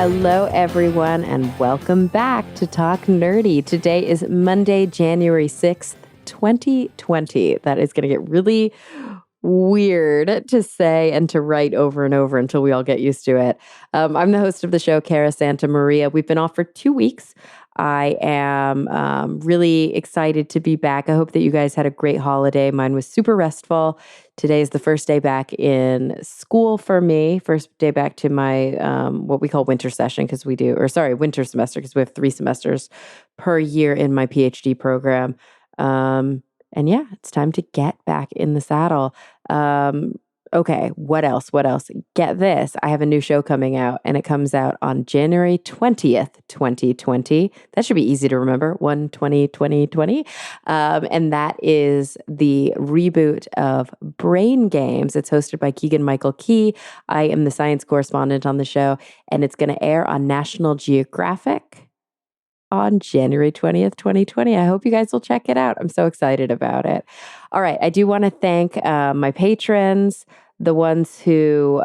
Hello, everyone, and welcome back to Talk Nerdy. Today is Monday, January 6th, 2020. That is going to get really weird to say and to write over and over until we all get used to it. I'm the host of the show, Cara Santa Maria. We've been off for 2 weeks. I am really excited to be back. I hope that you guys had a great holiday. Mine was super restful. Today is the first day back in school for me. First day back to my what we call winter session winter semester, because we have 3 semesters per year in my PhD program. And yeah, it's time to get back in the saddle. Okay, what else? Get this. I have a new show coming out, and it comes out on January 20th, 2020. That should be easy to remember, 1/20/2020. And that is the reboot of Brain Games. It's hosted by Keegan-Michael Key. I am the science correspondent on the show, and it's going to air on National Geographic on January 20th, 2020. I hope you guys will check it out. I'm so excited about it. All right. I do want to thank my patrons, the ones who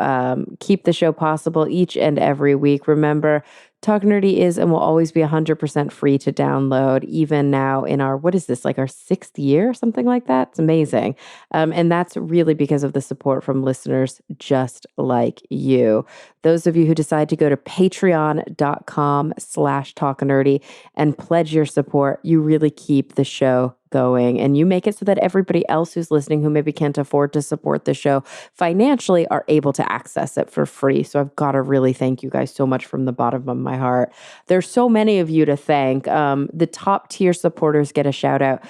keep the show possible each and every week. Remember, Talk Nerdy is and will always be 100% free to download, even now in our, what is this, like our 6th year, something like that? It's amazing. And that's really because of the support from listeners just like you. Those of you who decide to go to patreon.com/talknerdy and pledge your support, you really keep the show going, and you make it so that everybody else who's listening who maybe can't afford to support the show financially are able to access it for free. So I've got to really thank you guys so much from the bottom of my heart. There's so many of you to thank. The top tier supporters get a shout out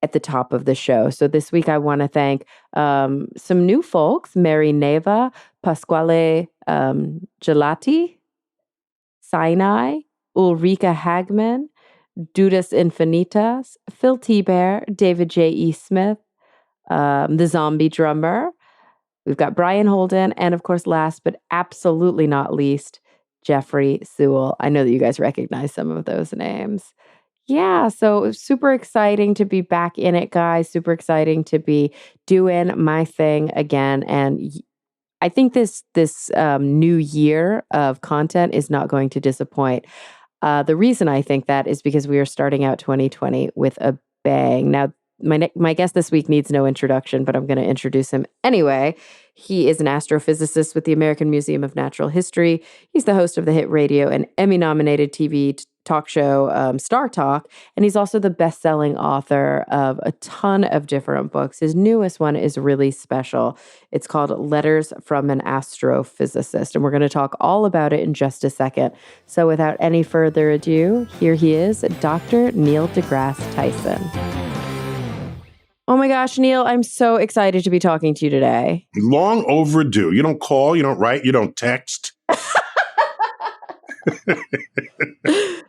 at the top of the show. So this week I want to thank some new folks: Mary Neva, Pasquale Gelati, Sinai, Ulrika Hagman, Dudas Infinitas, Phil T. Bear, David J. E. Smith, the Zombie Drummer. We've got Brian Holden, and of course, last but absolutely not least, Jeffrey Sewell. I know that you guys recognize some of those names. Yeah, so super exciting to be back in it, guys. Super exciting to be doing my thing again. And I think this new year of content is not going to disappoint. The reason I think that is because we are starting out 2020 with a bang. Now, my guest this week needs no introduction, but I'm going to introduce him anyway. He is an astrophysicist with the American Museum of Natural History. He's the host of the hit radio and Emmy-nominated TV talk show Star Talk, and he's also the best-selling author of a ton of different books. His newest one is really special. It's called Letters from an Astrophysicist, and we're going to talk all about it in just a second. So without any further ado, here he is, Dr. Neil deGrasse Tyson. Oh my gosh, Neil, I'm so excited to be talking to you today. Long overdue. You don't call, you don't write, you don't text.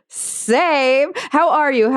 Same. How are you?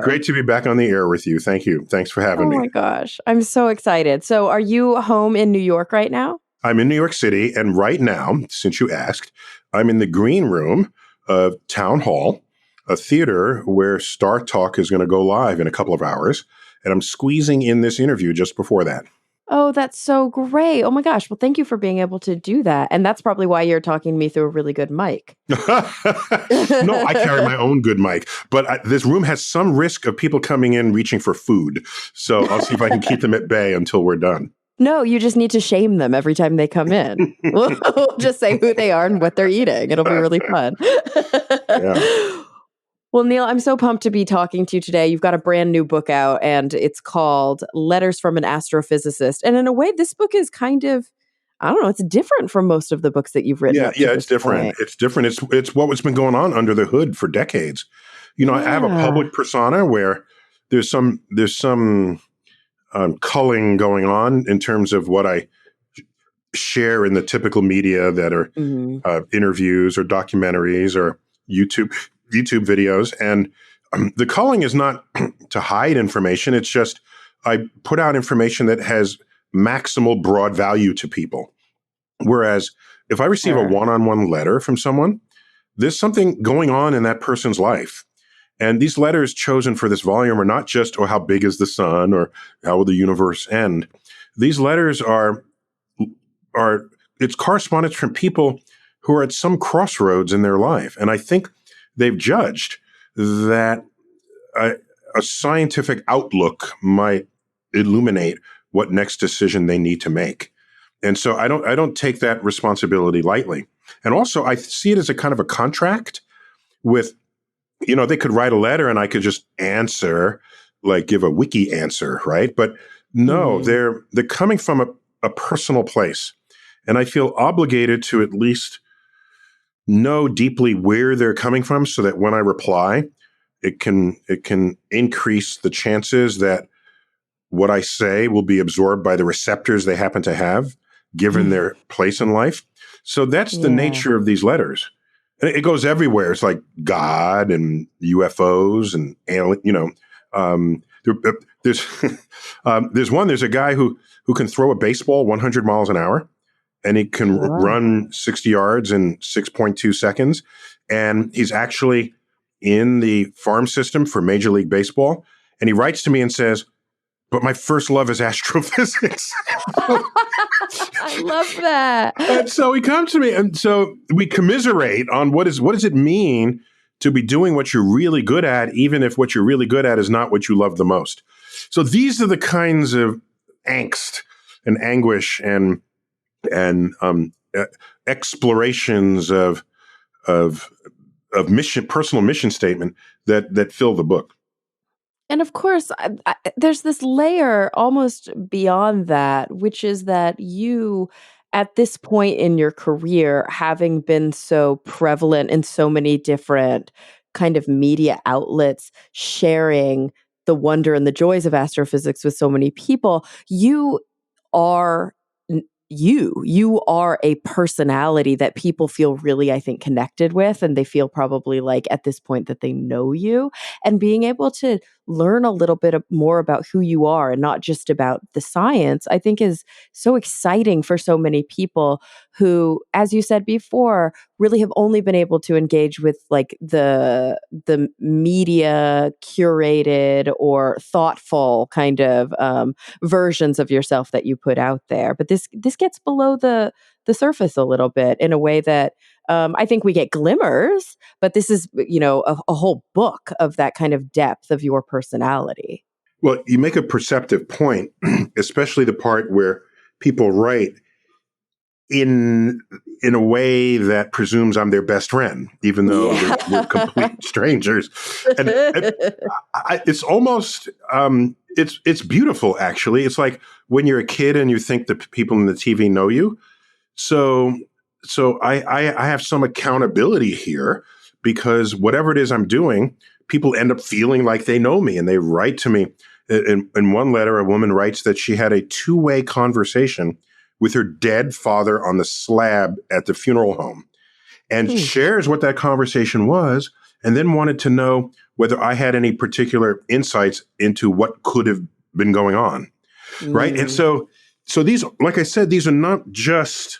Great to be back on the air with you. Thank you. Thanks for having me. Oh my gosh. I'm so excited. So are you home in New York right now? I'm in New York City, and right now, since you asked, I'm in the green room of Town Hall, a theater where Star Talk is going to go live in a couple of hours, and I'm squeezing in this interview just before that. Oh, that's so great. Oh my gosh. Well, thank you for being able to do that. And that's probably why you're talking to me through a really good mic. No, I carry my own good mic, but this room has some risk of people coming in reaching for food. So I'll see if I can keep them at bay until we're done. No, you just need to shame them every time they come in. We'll just say who they are and what they're eating. It'll be really fun. Yeah. Well, Neil, I'm so pumped to be talking to you today. You've got a brand new book out, and it's called Letters from an Astrophysicist. And in a way, this book is kind of, I don't know, it's different from most of the books that you've written. Yeah, it's different. Point. It's different. It's what's been going on under the hood for decades. You know, I have a public persona where there's some culling going on in terms of what I share in the typical media that are interviews or documentaries or YouTube videos. And the culling is not to hide information. It's just I put out information that has maximal broad value to people. Whereas if I receive a one-on-one letter from someone, there's something going on in that person's life. And these letters chosen for this volume are not just, how big is the sun or how will the universe end? These letters are it's correspondence from people who are at some crossroads in their life. And I think they've judged that a scientific outlook might illuminate what next decision they need to make. And so I don't take that responsibility lightly. And also I see it as a kind of a contract with, they could write a letter and I could just answer, like give a wiki answer, right? But no, they're coming from a personal place. And I feel obligated to at least know deeply where they're coming from so that when I reply, it can increase the chances that what I say will be absorbed by the receptors they happen to have, given their place in life. So that's the nature of these letters. And it goes everywhere. It's like God and UFOs and alien, there's a guy who can throw a baseball 100 miles an hour, and he can run 60 yards in 6.2 seconds. And he's actually in the farm system for Major League Baseball. And he writes to me and says, but my first love is astrophysics. I love that. And so he comes to me, and so we commiserate on what does it mean to be doing what you're really good at, even if what you're really good at is not what you love the most. So these are the kinds of angst and anguish and explorations of mission, personal mission statement that fill the book. And of course, there's this layer almost beyond that, which is that you, at this point in your career, having been so prevalent in so many different kind of media outlets, sharing the wonder and the joys of astrophysics with so many people, you are you are a personality that people feel really, I think, connected with, and they feel probably like at this point that they know you. And being able to learn a little bit more about who you are and not just about the science, I think is so exciting for so many people who, as you said before, really have only been able to engage with like the media curated or thoughtful kind of versions of yourself that you put out there. But this gets below the surface a little bit in a way that I think we get glimmers, but this is, a whole book of that kind of depth of your personality. Well, you make a perceptive point, especially the part where people write in a way that presumes I'm their best friend, even though we're complete strangers. And it's almost, it's beautiful, actually. It's like when you're a kid and you think the people in the TV know you. So I have some accountability here because whatever it is I'm doing, people end up feeling like they know me and they write to me. In one letter, a woman writes that she had a two-way conversation with her dead father on the slab at the funeral home and shares what that conversation was and then wanted to know whether I had any particular insights into what could have been going on. Right. And so these, like I said, these are not just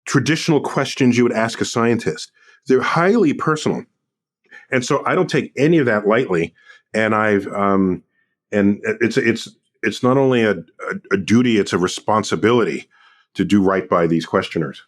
traditional questions you would ask a scientist. They're highly personal. And so I don't take any of that lightly. And and it's not only a duty, it's a responsibility to do right by these questioners.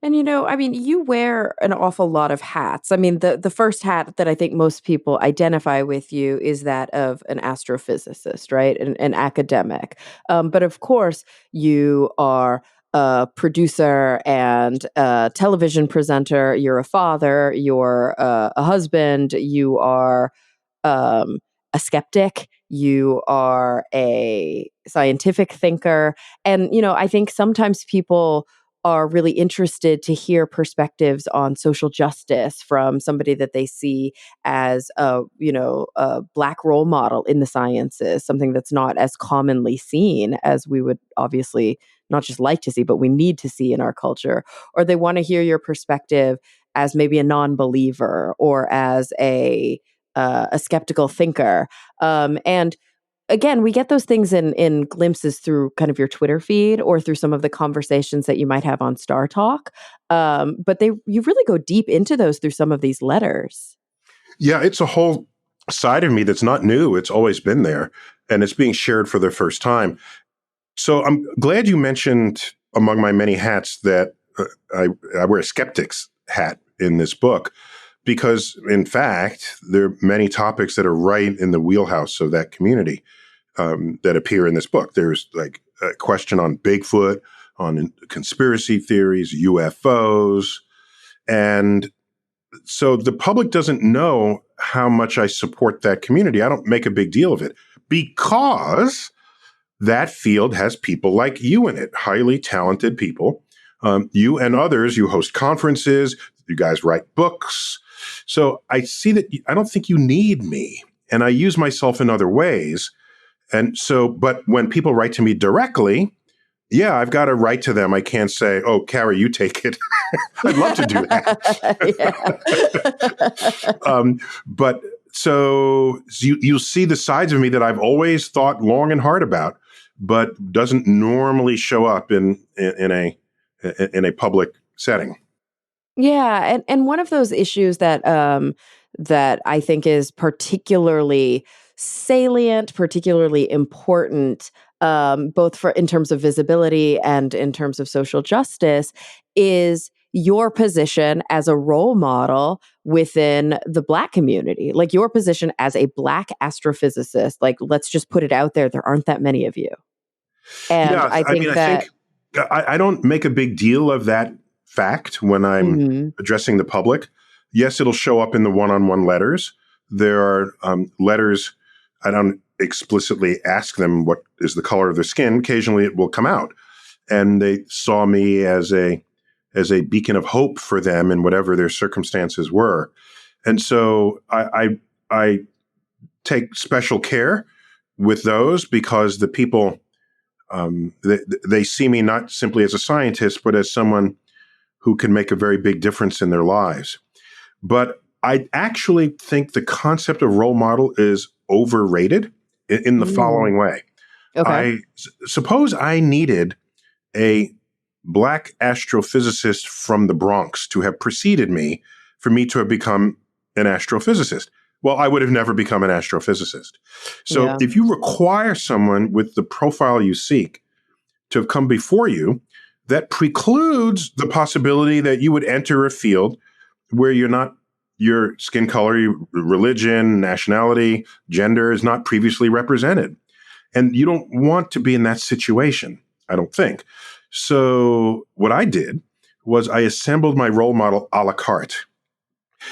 And, you wear an awful lot of hats. I mean, the first hat that I think most people identify with you is that of an astrophysicist, right? An academic. But of course, you are a producer and a television presenter. You're a father. You're a husband. You are a skeptic. You are a scientific thinker. And, I think sometimes people are really interested to hear perspectives on social justice from somebody that they see as a Black role model in the sciences, something that's not as commonly seen as we would obviously not just like to see, but we need to see in our culture. Or they want to hear your perspective as maybe a non-believer or as a skeptical thinker. And again, we get those things in glimpses through kind of your Twitter feed or through some of the conversations that you might have on Star Talk. But you really go deep into those through some of these letters. Yeah, it's a whole side of me that's not new. It's always been there, and it's being shared for the first time. So I'm glad you mentioned among my many hats that I wear a skeptic's hat in this book because, in fact, there are many topics that are right in the wheelhouse of that community that appear in this book. There's like a question on Bigfoot, on conspiracy theories, UFOs, and so the public doesn't know how much I support that community. I don't make a big deal of it because that field has people like you in it, highly talented people. You and others, you host conferences, you guys write books. So I see that I don't think you need me, and I use myself in other ways. And so, but when people write to me directly, yeah, I've got to write to them. I can't say, "Oh, Cara, you take it." I'd love to do that. But so you'll see the sides of me that I've always thought long and hard about, but doesn't normally show up in a public setting. Yeah, and one of those issues that that I think is particularly salient, particularly important, both for in terms of visibility and in terms of social justice, is your position as a role model within the Black community, like your position as a Black astrophysicist. Like, let's just put it out there: there aren't that many of you, and Yeah, I I mean, think I that. think I don't make a big deal of that fact when I'm Mhm. addressing the public. Yes, it'll show up in the one-on-one letters. There are letters, I don't explicitly ask them what is the color of their skin. Occasionally it will come out. And they saw me as a beacon of hope for them in whatever their circumstances were. And so I take special care with those because the people, they see me not simply as a scientist, but as someone who can make a very big difference in their lives. But I actually think the concept of role model is overrated in the Mm. following way. Okay. Suppose I needed a Black astrophysicist from the Bronx to have preceded me for me to have become an astrophysicist. Well, I would have never become an astrophysicist. So Yeah. if you require someone with the profile you seek to have come before you, that precludes the possibility that you would enter a field where your skin color, your religion, nationality, gender is not previously represented. And you don't want to be in that situation, I don't think. So what I did was I assembled my role model a la carte.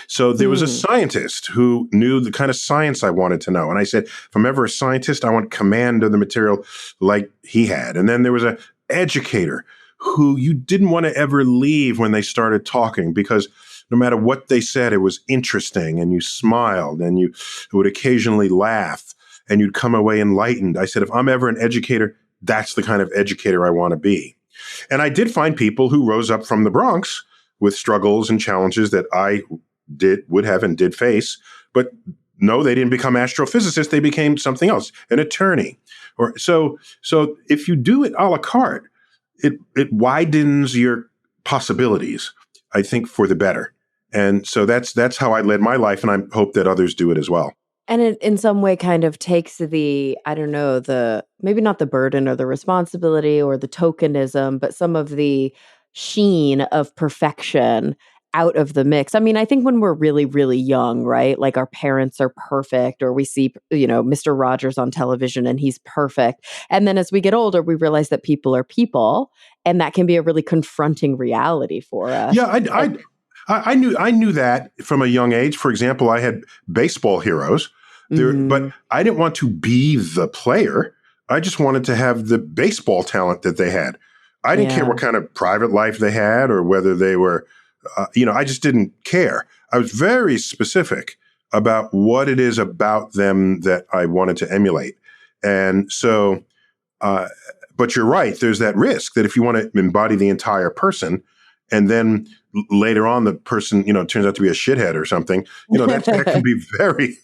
So there was a Hmm. scientist who knew the kind of science I wanted to know. And I said, if I'm ever a scientist, I want command of the material like he had. And then there was an educator who you didn't want to ever leave when they started talking because no matter what they said, it was interesting and you smiled and you would occasionally laugh and you'd come away enlightened. I said, if I'm ever an educator, that's the kind of educator I want to be. And I did find people who rose up from the Bronx with struggles and challenges that I would have and did face, but no, they didn't become astrophysicists. They became something else, an attorney. Or so if you do it a la carte, it widens your possibilities, I think, for the better. And so that's how I led my life, and I hope that others do it as well. And it in some way kind of takes the, I don't know, the maybe not the burden or the responsibility or the tokenism, but some of the sheen of perfection out of the mix. I mean, I think when we're really, really young, right? Like our parents are perfect, or we see, Mr. Rogers on television and he's perfect. And then as we get older, we realize that people are people, and that can be a really confronting reality for us. Yeah, I knew that from a young age. For example, I had baseball heroes there, but Mhm. I didn't want to be the player. I just wanted to have the baseball talent that they had. I didn't care Yeah. what kind of private life they had or whether they were, I just didn't care. I was very specific about what it is about them that I wanted to emulate. And so, uh, but you're right. There's that risk that if you want to embody the entire person, and then later on the person turns out to be a shithead or something, that can be very.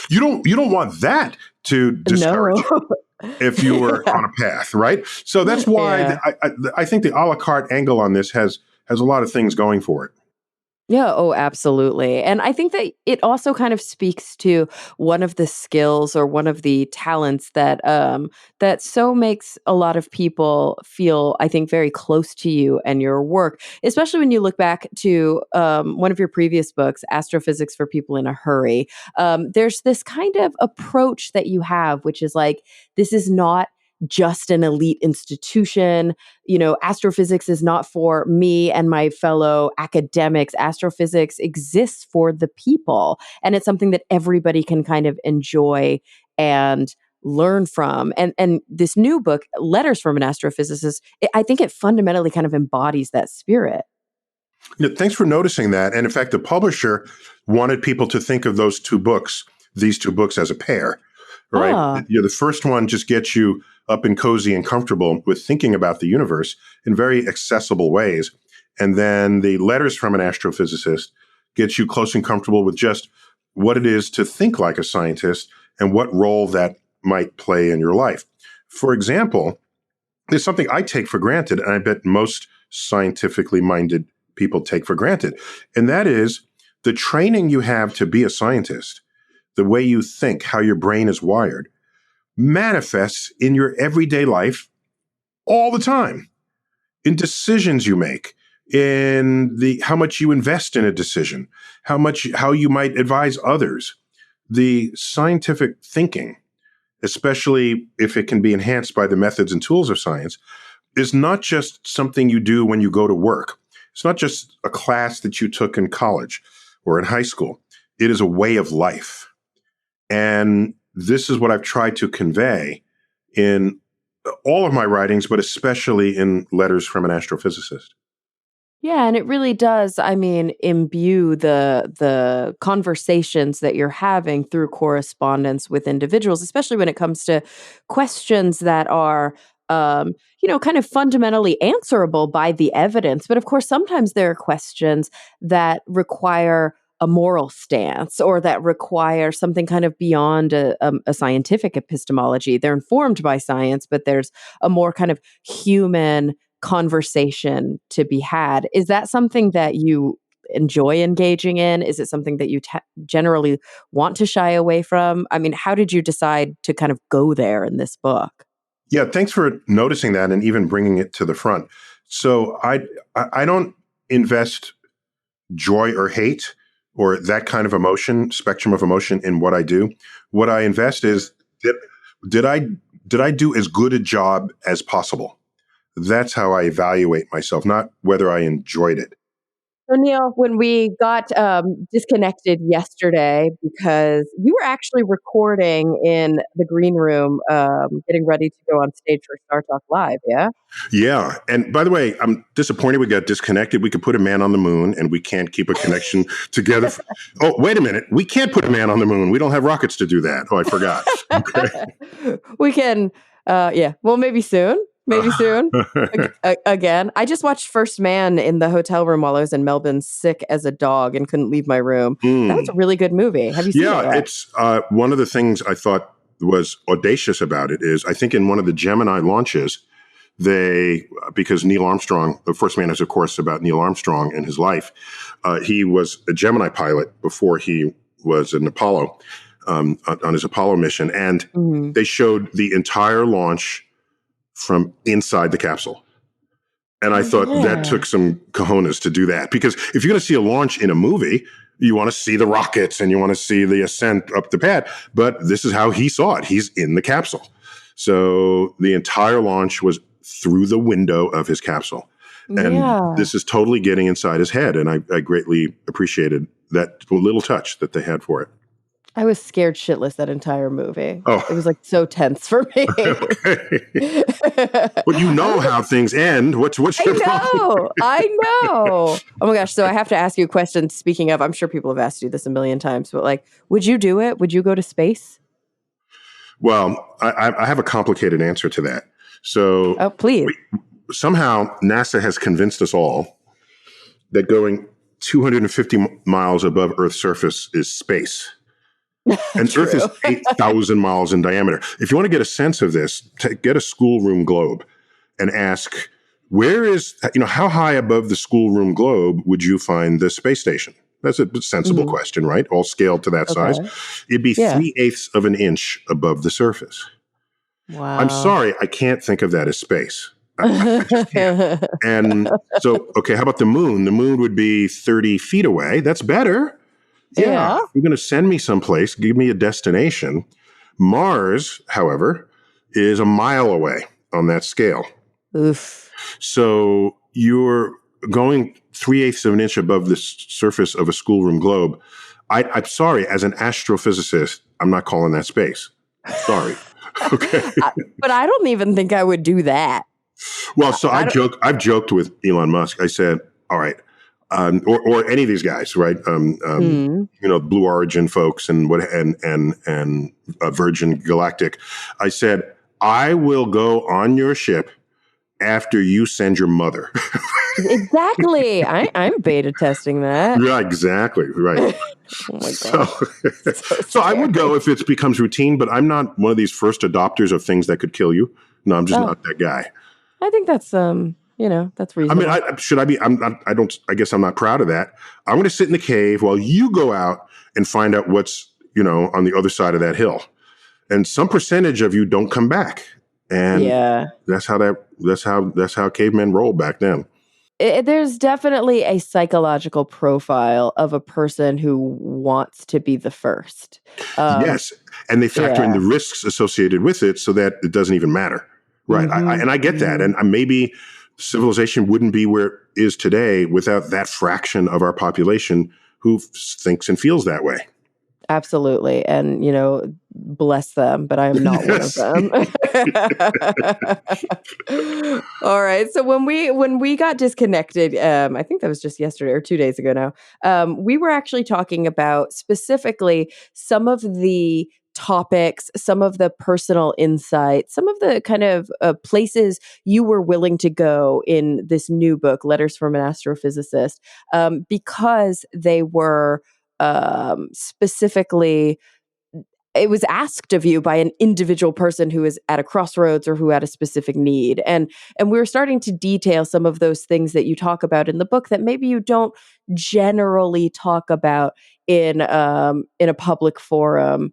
You don't want that to discourage No. you if you were on a path, right? So that's why Yeah. I think the a la carte angle on this has a lot of things going for it. Yeah, oh, absolutely. And I think that it also kind of speaks to one of the skills or one of the talents that so makes a lot of people feel, I think, very close to you and your work, especially when you look back to one of your previous books, Astrophysics for People in a Hurry. There's this kind of approach that you have, which is like, this is not just an elite institution. Astrophysics is not for me and my fellow academics. Astrophysics exists for the people. And it's something that everybody can kind of enjoy and learn from. And this new book, Letters from an Astrophysicist, I think it fundamentally kind of embodies that spirit. Yeah, thanks for noticing that. And in fact, the publisher wanted people to think of these two books as a pair, right? Ah, The first one just gets you up and cozy and comfortable with thinking about the universe in very accessible ways. And then the Letters from an Astrophysicist gets you close and comfortable with just what it is to think like a scientist and what role that might play in your life. For example, there's something I take for granted, and I bet most scientifically minded people take for granted. And that is the training you have to be a scientist, the way you think, how your brain is wired, manifests in your everyday life all the time, in decisions you make, in the how much you invest in a decision, how you might advise others. The scientific thinking, especially if it can be enhanced by the methods and tools of science, is not just something you do when you go to work. It's not just a class that you took in college or in high school. It is a way of life. And this is what I've tried to convey in all of my writings, but especially in Letters from an Astrophysicist. yeah, and it really does, I mean, imbue the conversations that you're having through correspondence with individuals, especially when it comes to questions that are kind of fundamentally answerable by the evidence. But of course, sometimes there are questions that require a moral stance or that require something kind of beyond a scientific epistemology. They're informed by science, but there's a more kind of human conversation to be had. Is that something that you enjoy engaging in? Is it something that you generally want to shy away from? I mean, how did you decide to kind of go there in this book? Yeah, thanks for noticing that and even bringing it to the front. So I don't invest joy or hate or that kind of emotion, spectrum of emotion in what I do. What I invest is did, did I do as good a job as possible? That's how I evaluate myself, not whether I enjoyed it. So, Neil, when we got disconnected yesterday, because you were actually recording in the green room, getting ready to go on stage for Star Talk Live, yeah? Yeah. And by the way, I'm disappointed we got disconnected. We could put a man on the moon and we can't keep a connection together. Oh, wait a minute. We can't put a man on the moon. We don't have rockets to do that. Oh, I forgot. Okay. We can, yeah, well, maybe soon. Maybe soon. Again, I just watched First Man in the hotel room while I was in Melbourne, sick as a dog and couldn't leave my room. That was a really good movie. Have you seen it Yeah, yet? it's one of the things I thought was audacious about it is I think in one of the Gemini launches, because Neil Armstrong, the First Man is, of course, about Neil Armstrong and his life. He was a Gemini pilot before he was an Apollo, on his Apollo mission. And they showed the entire launch from inside the capsule. And I thought that took some cojones to do that. Because if you're going to see a launch in a movie, you want to see the rockets and you want to see the ascent up the pad. But this is how he saw it. He's in the capsule. So the entire launch was through the window of his capsule. And this is totally getting inside his head. And I greatly appreciated that little touch that they had for it. I was scared shitless that entire movie. Oh. It was like so tense for me. Okay. But you know how things end. What's your problem? I know. Oh my gosh. So I have to ask you a question. Speaking of, I'm sure people have asked you this a million times, but like, would you do it? Would you go to space? Well, I have a complicated answer to that. So, oh, please. Somehow NASA has convinced us all that going 250 miles above Earth's surface is space. And Earth is 8,000 miles in diameter. If you want to get a sense of this, get a schoolroom globe and ask how high above the schoolroom globe would you find the space station? That's a sensible question, right? All scaled to that size. It'd be 3/8 of an inch above the surface. Wow. I'm sorry, I can't think of that as space. I just can't. And so, okay, how about the moon? The moon would be 30 feet away. That's better. Yeah. If you're going to send me someplace, give me a destination. Mars, however, is a mile away on that scale. Oof. So you're going 3/8 of an inch above the surface of a schoolroom globe. I'm sorry, as an astrophysicist, I'm not calling that space. Sorry. Okay. But I don't even think I would do that. Well, so I've joked with Elon Musk. I said, all right, or any of these guys, right? Blue Origin folks and Virgin Galactic. I said, I will go on your ship after you send your mother. Exactly. I'm beta testing that. Yeah, exactly. Right. Oh my God. So I would go if it becomes routine, but I'm not one of these first adopters of things that could kill you. No, I'm just not that guy. I think that's that's reasonable. I mean, should I be? I guess I'm not proud of that. I'm going to sit in the cave while you go out and find out what's on the other side of that hill. And some percentage of you don't come back. And that's how cavemen rolled back then. There's definitely a psychological profile of a person who wants to be the first. Yes, and they factor in the risks associated with it so that it doesn't even matter. Right. I get that. And maybe civilization wouldn't be where it is today without that fraction of our population who thinks and feels that way. Absolutely. And, bless them, but I am not one of them. All right. So when we got disconnected, I think that was just yesterday or 2 days ago now, we were actually talking about specifically some of the topics, some of the personal insights, some of the kind of places you were willing to go in this new book, Letters from an Astrophysicist, because they were specifically, it was asked of you by an individual person who is at a crossroads or who had a specific need. And we were starting to detail some of those things that you talk about in the book that maybe you don't generally talk about in a public forum,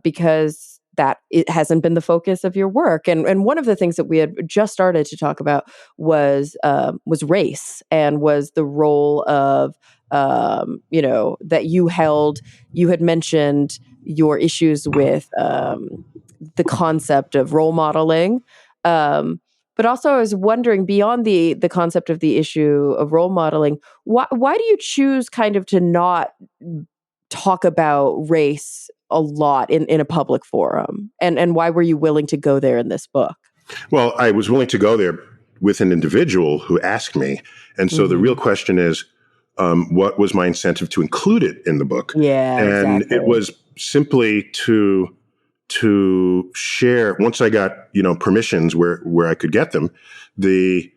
because that it hasn't been the focus of your work. And one of the things that we had just started to talk about was race, and was the role of that you held. You had mentioned your issues with the concept of role modeling. But also I was wondering, beyond the concept of the issue of role modeling, why do you choose kind of to not talk about race a lot in a public forum? And why were you willing to go there in this book? Well, I was willing to go there with an individual who asked me. And so the real question is, what was my incentive to include it in the book? Yeah, and exactly. It was simply to share. Once I got permissions where I could get them, these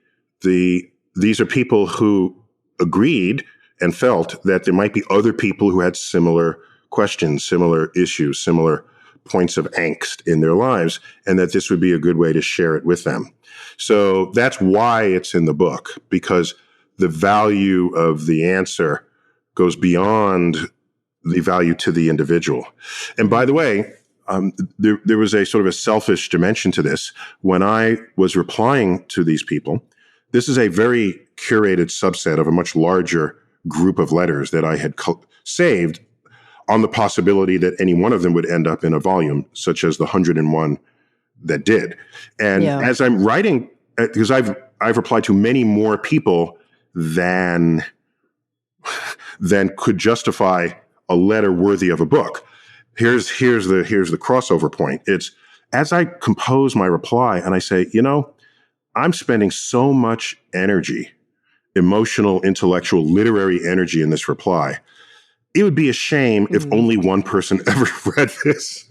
are people who agreed and felt that there might be other people who had similar questions, similar issues, similar points of angst in their lives, and that this would be a good way to share it with them. So that's why it's in the book, because the value of the answer goes beyond the value to the individual. And by the way, there was a sort of a selfish dimension to this. When I was replying to these people, this is a very curated subset of a much larger group of letters that I had saved on the possibility that any one of them would end up in a volume, such as the 101 that did. And as I'm writing, because I've replied to many more people than could justify a letter worthy of a book. Here's the crossover point. It's as I compose my reply and I say, I'm spending so much energy, emotional, intellectual, literary energy in this reply. It would be a shame if only one person ever read this.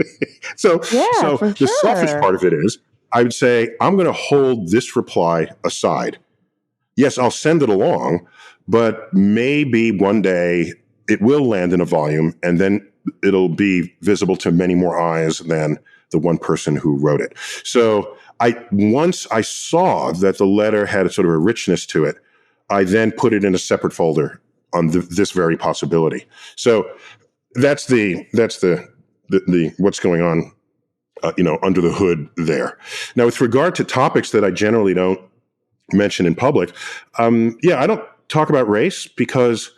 So the selfish part of it is, I would say, I'm going to hold this reply aside. Yes, I'll send it along, but maybe one day it will land in a volume, and then it'll be visible to many more eyes than the one person who wrote it. So Once I saw that the letter had a sort of a richness to it, I then put it in a separate folder on this very possibility. So that's the what's going on, under the hood there. Now, with regard to topics that I generally don't mention in public, I don't talk about race because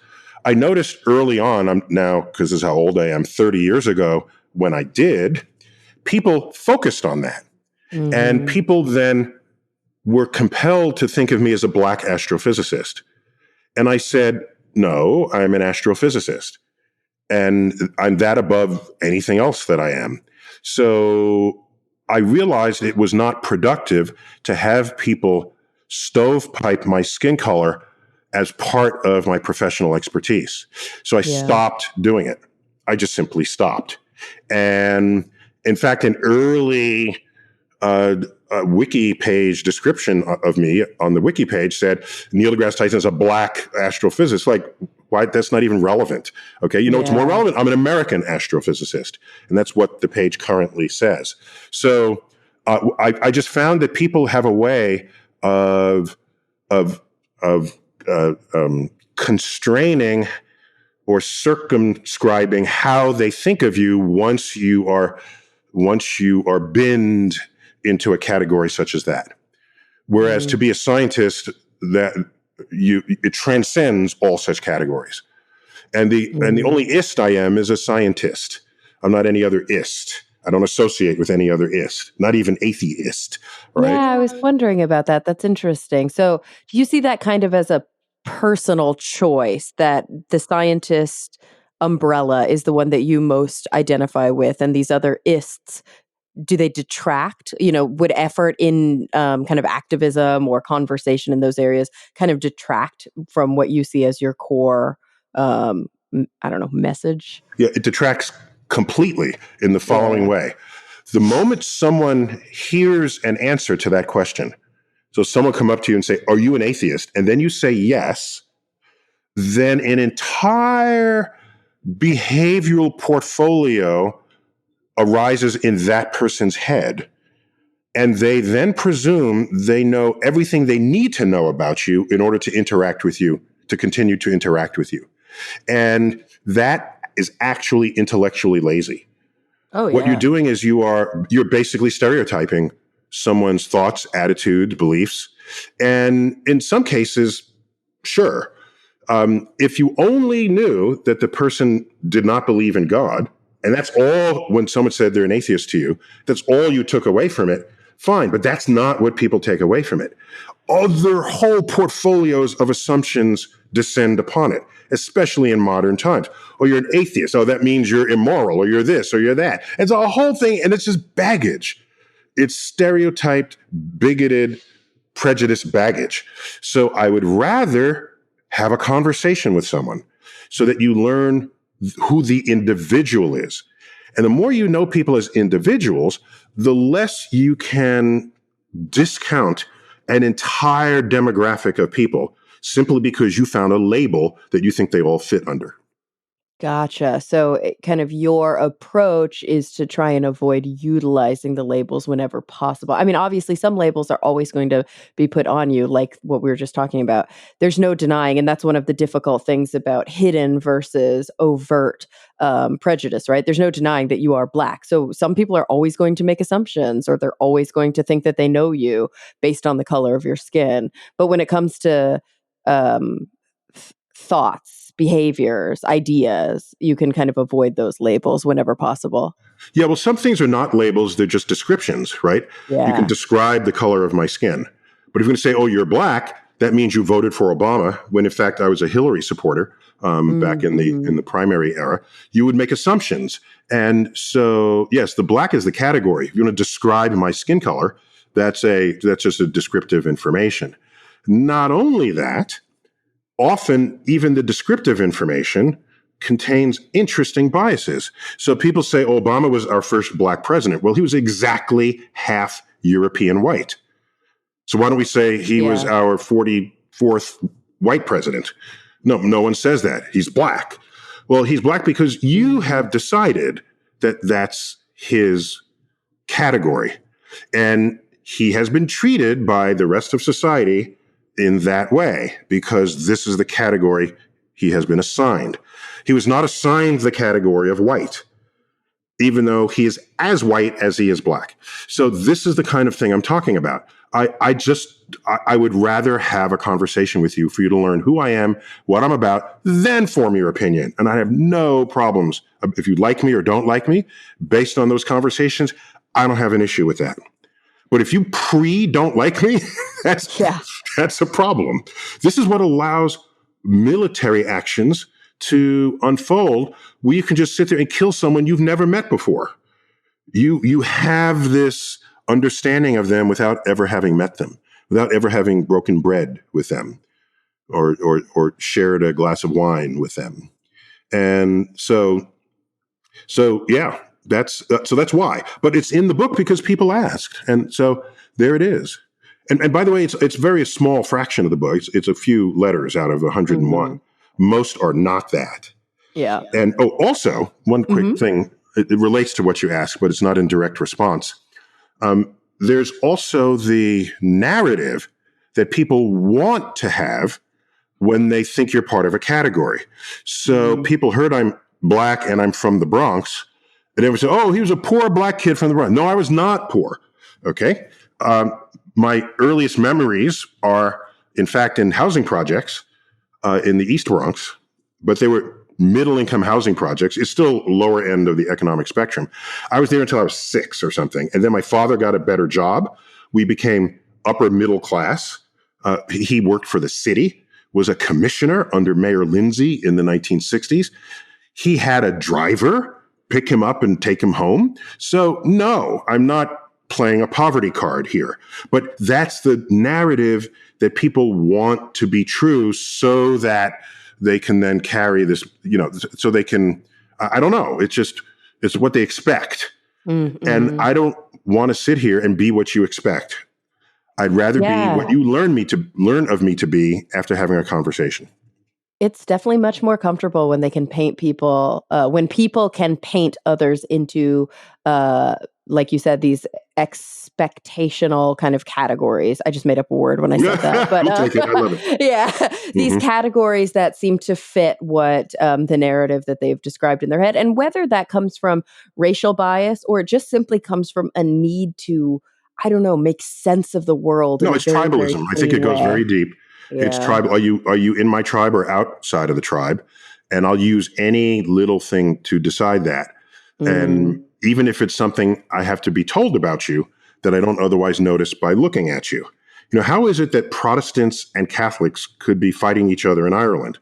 I noticed early on, because this is how old I am, 30 years ago when I did, people focused on that. Mm-hmm. And people then were compelled to think of me as a black astrophysicist. And I said, no, I'm an astrophysicist. And I'm that above anything else that I am. So I realized it was not productive to have people stovepipe my skin color as part of my professional expertise. So I stopped doing it. I just simply stopped. And in fact, an early wiki page description of me on the wiki page said, Neil deGrasse Tyson is a black astrophysicist. Like, why? That's not even relevant. Okay. What's more relevant? I'm an American astrophysicist. And that's what the page currently says. So I just found that people have a way of constraining or circumscribing how they think of you once you are binned into a category such as that. Whereas to be a scientist, it transcends all such categories. And the only ist I am is a scientist. I'm not any other ist. I don't associate with any other ist, not even atheist. Right? Yeah, I was wondering about that. That's interesting. So do you see that kind of as a personal choice, that the scientist umbrella is the one that you most identify with, and these other ists, do they detract? Would effort in kind of activism or conversation in those areas kind of detract from what you see as your core, message? Yeah, it detracts completely in the following way. The moment someone hears an answer to that question, so someone come up to you and say, are you an atheist? And then you say yes, then an entire behavioral portfolio arises in that person's head. And they then presume they know everything they need to know about you in order to interact with you, to continue to interact with you. And that is actually intellectually lazy. Oh, yeah. What you're doing is you're basically stereotyping someone's thoughts, attitudes, beliefs. And in some cases, sure. If you only knew that the person did not believe in God, and that's all, when someone said they're an atheist to you, that's all you took away from it, fine. But that's not what people take away from it. Other whole portfolios of assumptions descend upon it, especially in modern times. Oh, you're an atheist. Oh, that means you're immoral, or you're this, or you're that. It's a whole thing, and it's just baggage. It's stereotyped, bigoted, prejudiced baggage. So I would rather have a conversation with someone so that you learn who the individual is. And the more you know people as individuals, the less you can discount an entire demographic of people simply because you found a label that you think they all fit under. Gotcha. So kind of your approach is to try and avoid utilizing the labels whenever possible. I mean, obviously, some labels are always going to be put on you, like what we were just talking about. There's no denying, and that's one of the difficult things about hidden versus overt prejudice, right? There's no denying that you are Black. So some people are always going to make assumptions, or they're always going to think that they know you based on the color of your skin. But when it comes to thoughts, behaviors, ideas, you can kind of avoid those labels whenever possible. Yeah, well, some things are not labels, they're just descriptions, right? Yeah. You can describe the color of my skin. But if you're going to say, oh, you're Black, that means you voted for Obama, when in fact I was a Hillary supporter back in the primary era, you would make assumptions. And so, yes, the Black is the category. If you want to describe my skin color, that's just a descriptive information. Not only that, often, even the descriptive information contains interesting biases. So people say, oh, Obama was our first Black president. Well, he was exactly half European white. So why don't we say he was our 44th white president? No one says that. He's Black. Well, he's Black because you have decided that that's his category. And he has been treated by the rest of society in that way because this is the category he has been assigned. He was not assigned the category of white, even though he is as white as he is black. So this is the kind of thing I'm talking about. I would rather have a conversation with you for you to learn who I am, what I'm about, then form your opinion. And I have no problems. If you like me or don't like me, based on those conversations, I don't have an issue with that. But if you don't like me, that's a problem. This is what allows military actions to unfold where you can just sit there and kill someone you've never met before. You have this understanding of them without ever having met them, without ever having broken bread with them or shared a glass of wine with them. And so yeah, that's why. But it's in the book because people asked. And so there it is. And by the way, it's very a small fraction of the book. It's a few letters out of 101. Mm-hmm. Most are not that. Yeah. And also, one quick thing, it relates to what you asked, but it's not in direct response. There's also the narrative that people want to have when they think you're part of a category. So people heard I'm black and I'm from the Bronx, and they would say, oh, he was a poor black kid from the Bronx. No, I was not poor. Okay. My earliest memories are, in fact, in housing projects in the East Bronx, but they were middle-income housing projects. It's still lower end of the economic spectrum. I was there until I was 6 or something, and then my father got a better job. We became upper middle class. He worked for the city, was a commissioner under Mayor Lindsay in the 1960s. He had a driver pick him up and take him home. So no, I'm not playing a poverty card here. But that's the narrative that people want to be true so that they can then carry this, so they can, I don't know, it's what they expect. Mm-hmm. And I don't want to sit here and be what you expect. I'd rather be what you learn of me to be after having a conversation. It's definitely much more comfortable when they can paint people, when people can paint others into, like you said, these expectational kind of categories. I just made up a word when I said that. But take it. I love it. Yeah, these categories that seem to fit what the narrative that they've described in their head. And whether that comes from racial bias or it just simply comes from a need to, I don't know, make sense of the world. No, it's tribalism. I think it goes very deep. Yeah. It's tribal. Are you in my tribe or outside of the tribe? And I'll use any little thing to decide that. And even if it's something I have to be told about you that I don't otherwise notice by looking at you. How is it that Protestants and Catholics could be fighting each other in Ireland?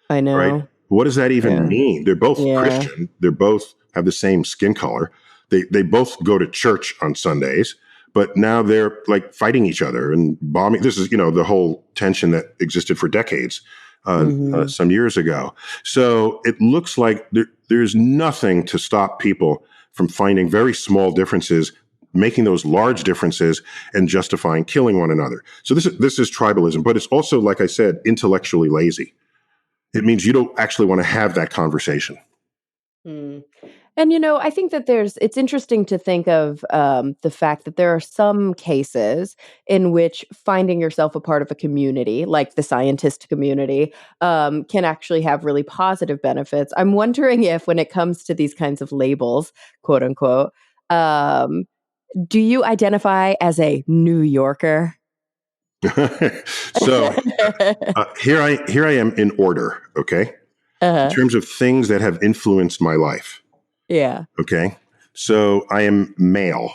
I know. Right? What does that even mean? They're both Christian. They both have the same skin color. They both go to church on Sundays. But now they're like fighting each other and bombing. This is, the whole tension that existed for decades some years ago. So it looks like there's nothing to stop people from finding very small differences, making those large differences, and justifying killing one another. So this is tribalism, but it's also, like I said, intellectually lazy. It means you don't actually want to have that conversation. And, I think that it's interesting to think of the fact that there are some cases in which finding yourself a part of a community, like the scientist community, can actually have really positive benefits. I'm wondering if, when it comes to these kinds of labels, quote unquote, do you identify as a New Yorker? So here I am in order, okay? In terms of things that have influenced my life. Yeah. Okay. So I am male.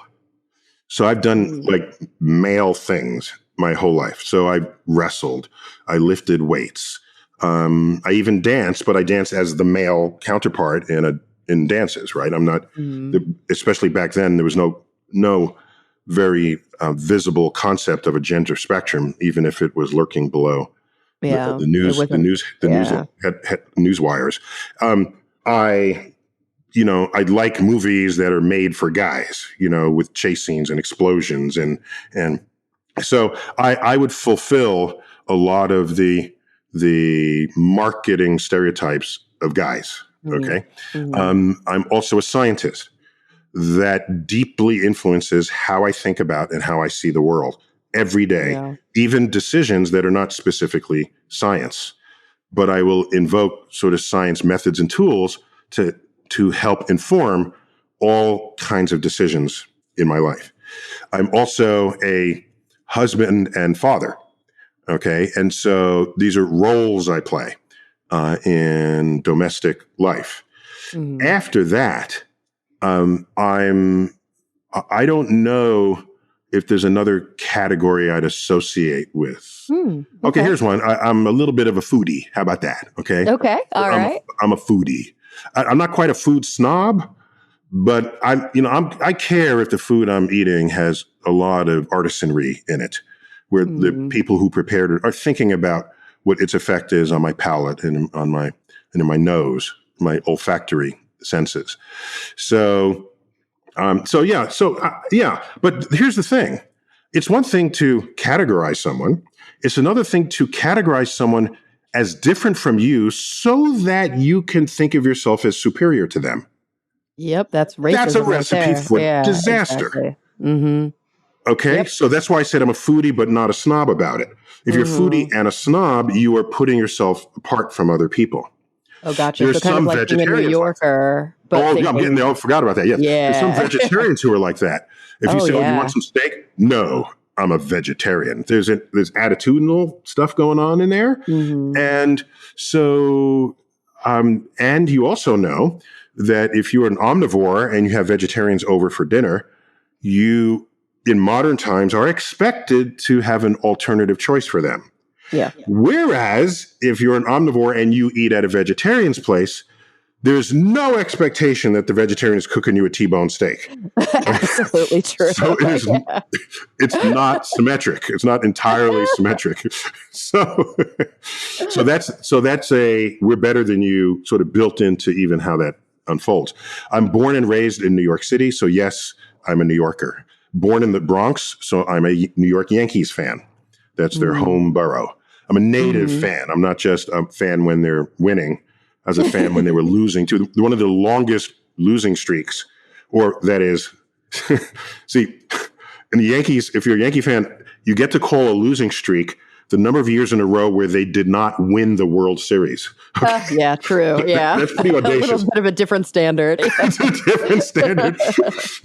So I've done like male things my whole life. So I wrestled, I lifted weights. I even danced, but I danced as the male counterpart in dances, right? I'm not, especially back then, there was no very visible concept of a gender spectrum, even if it was lurking below the news news wires. I like movies that are made for guys, with chase scenes and explosions. And so I would fulfill a lot of the marketing stereotypes of guys. Okay. I'm also a scientist. that deeply influences how I think about and how I see the world every day, even decisions that are not specifically science. But I will invoke sort of science methods and tools to help inform all kinds of decisions in my life. I'm also a husband and father. Okay. And so these are roles I play in domestic life. Mm-hmm. After that, I don't know if there's another category I'd associate with. Okay, here's one. I'm a little bit of a foodie. How about that? Okay. Okay. All right. I'm a foodie. I'm not quite a food snob, but I care if the food I'm eating has a lot of artisanry in it, where the people who prepared it are thinking about what its effect is on my palate and in my nose, my olfactory senses. So But here's the thing. It's one thing to categorize someone. It's another thing to categorize someone as different from you so that you can think of yourself as superior to them. Yep, that's racism. That's a recipe for disaster. Exactly. Mm-hmm. Okay, so that's why I said I'm a foodie, but not a snob about it. If you're a foodie and a snob, you are putting yourself apart from other people. Oh, gotcha. So kind of like being a New Yorker. I'm getting there. I forgot about that. Yes. Yeah. There's some vegetarians who are like that. If you say, you want some steak? No, I'm a vegetarian. There's attitudinal stuff going on in there. Mm-hmm. And so, and you also know that if you're an omnivore and you have vegetarians over for dinner, you, in modern times, are expected to have an alternative choice for them. Yeah. Whereas if you're an omnivore and you eat at a vegetarian's place, there's no expectation that the vegetarian is cooking you a T-bone steak. Absolutely true. So it's not symmetric. It's not entirely symmetric. So that's we're better than you sort of built into even how that unfolds. I'm born and raised in New York City. So yes, I'm a New Yorker. Born in the Bronx. So I'm a New York Yankees fan. That's their home borough. I'm a native fan. I'm not just a fan when they're winning. I was a fan when they were losing to one of the longest losing streaks. Or that is, see, in the Yankees, if you're a Yankee fan, you get to call a losing streak the number of years in a row where they did not win the World Series. Okay. Yeah, true. Yeah. That's pretty audacious. A little bit of a different standard. It's a different standard.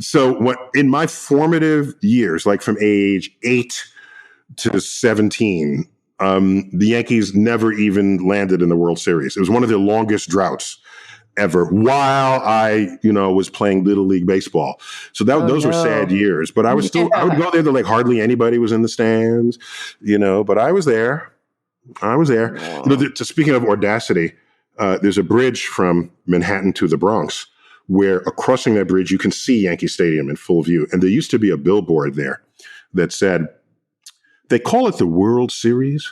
So in my formative years, like from age 8 to 17, the Yankees never even landed in the World Series. It was one of their longest droughts ever while I, was playing Little League Baseball. So those were sad years, but I was still, I would go there like hardly anybody was in the stands, but I was there. Wow. Speaking of audacity, there's a bridge from Manhattan to the Bronx where crossing that bridge, you can see Yankee Stadium in full view. And there used to be a billboard there that said, they call it the World Series,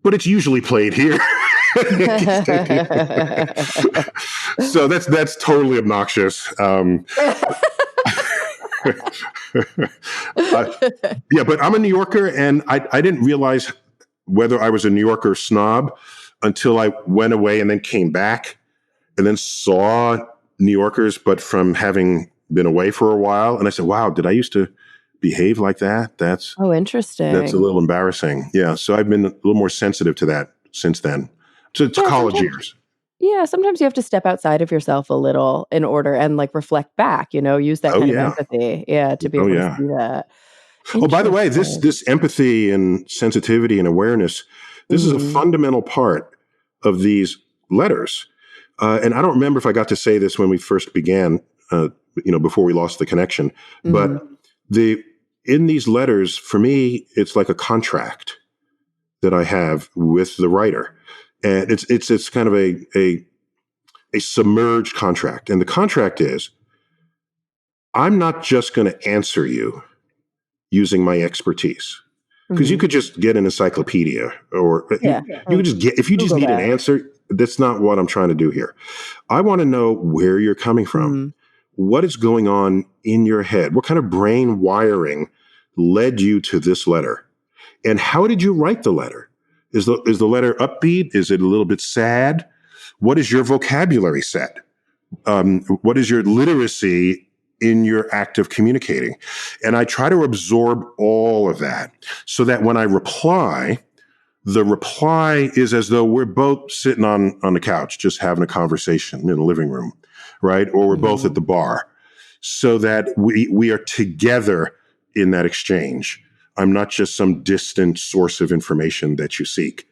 but it's usually played here. So that's totally obnoxious. But I'm a New Yorker, and I didn't realize whether I was a New Yorker snob until I went away and then came back and then saw New Yorkers, but from having been away for a while. And I said, wow, did I used to behave like that? That's interesting. That's a little embarrassing. Yeah. So I've been a little more sensitive to that since then. To college years. Yeah. Sometimes you have to step outside of yourself a little in order and use that kind of empathy. Yeah. To be able to see that. Oh, by the way, this empathy and sensitivity and awareness, this is a fundamental part of these letters. And I don't remember if I got to say this when we first began, before we lost the connection, but in these letters, for me, it's like a contract that I have with the writer. And it's kind of a submerged contract. And the contract is, I'm not just going to answer you using my expertise. Because you could just get an encyclopedia or you could just if you just need an answer, that's not what I'm trying to do here. I want to know where you're coming from. What is going on in your head? What kind of brain wiring led you to this letter? And how did you write the letter? Is the letter upbeat? Is it a little bit sad? What is your vocabulary set? What is your literacy in your act of communicating. And I try to absorb all of that so that when I reply, the reply is as though we're both sitting on the couch, just having a conversation in the living room, right? Or we're both at the bar, so that we are together in that exchange. I'm not just some distant source of information that you seek.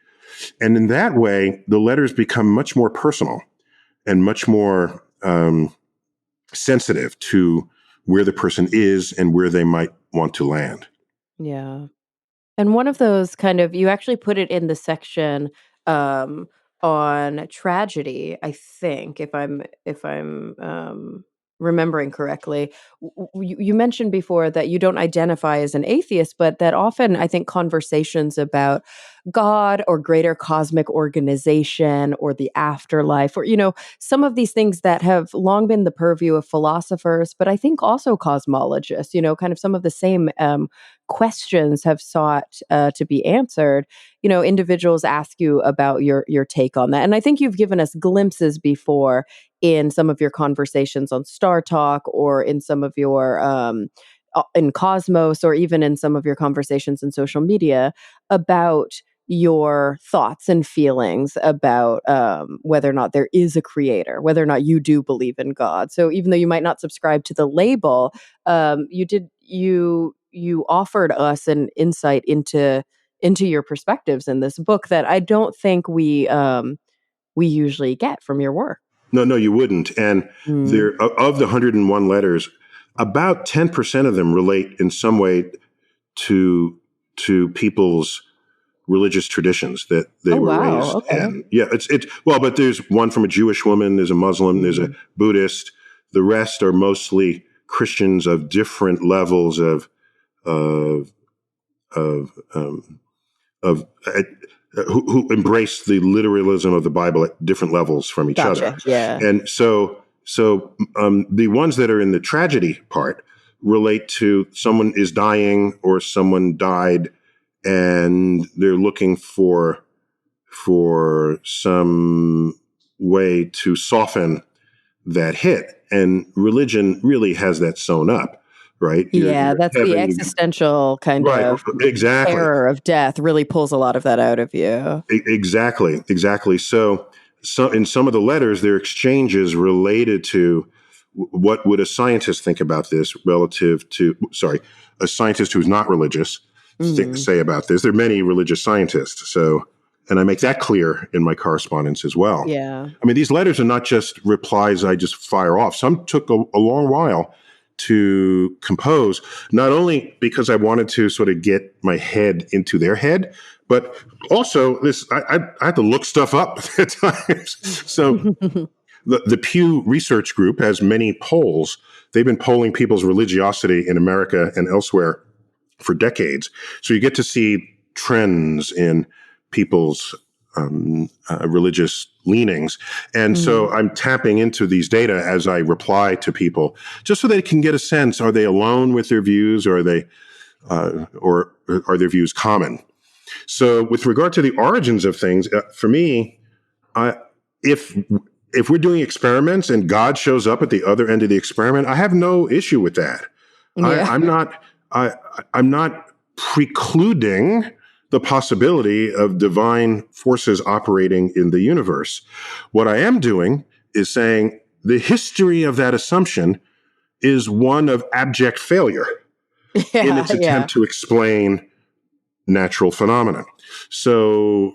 And in that way, the letters become much more personal and much more sensitive to where the person is and where they might want to land. Yeah. And one of those you actually put it in the section on tragedy, I think, if I'm remembering correctly. You mentioned before that you don't identify as an atheist, but that often I think conversations about God or greater cosmic organization or the afterlife, or some of these things that have long been the purview of philosophers, but I think also cosmologists, kind of some of the same questions have sought to be answered. Individuals ask you about your take on that, and I think you've given us glimpses before in some of your conversations on Star Talk, or in some of your in Cosmos, or even in some of your conversations in social media about your thoughts and feelings about whether or not there is a creator, whether or not you do believe in God. So even though you might not subscribe to the label, you offered us an insight into your perspectives in this book that I don't think we usually get from your work. No, you wouldn't. And there, of the 101 letters, about 10% of them relate in some way to people's religious traditions that they were raised in. Yeah, it's well, but there's one from a Jewish woman, there's a Muslim, there's a Buddhist. The rest are mostly Christians of different levels of who embrace the literalism of the Bible at different levels from each other. Yeah. And so the ones that are in the tragedy part relate to someone is dying or someone died, and they're looking for some way to soften that hit. And religion really has that sewn up, right? That's the existential kind of exactly. terror of death really pulls a lot of that out of you. Exactly. So in some of the letters, there are exchanges related to what would a scientist think about this relative to, a scientist who's not religious say about this. There are many religious scientists. And I make that clear in my correspondence as well. Yeah. I mean, these letters are not just replies I just fire off. Some took a long while to compose, not only because I wanted to sort of get my head into their head, but also I had to look stuff up at times. So the Pew Research Group has many polls. They've been polling people's religiosity in America and elsewhere for decades. So you get to see trends in people's religious leanings. And so I'm tapping into these data as I reply to people, just so they can get a sense, are they alone with their views, or are they, or are their views common? So with regard to the origins of things, for me, if we're doing experiments and God shows up at the other end of the experiment, I have no issue with that. Yeah. I'm not precluding the possibility of divine forces operating in the universe. What I am doing is saying the history of that assumption is one of abject failure in its attempt to explain natural phenomena. So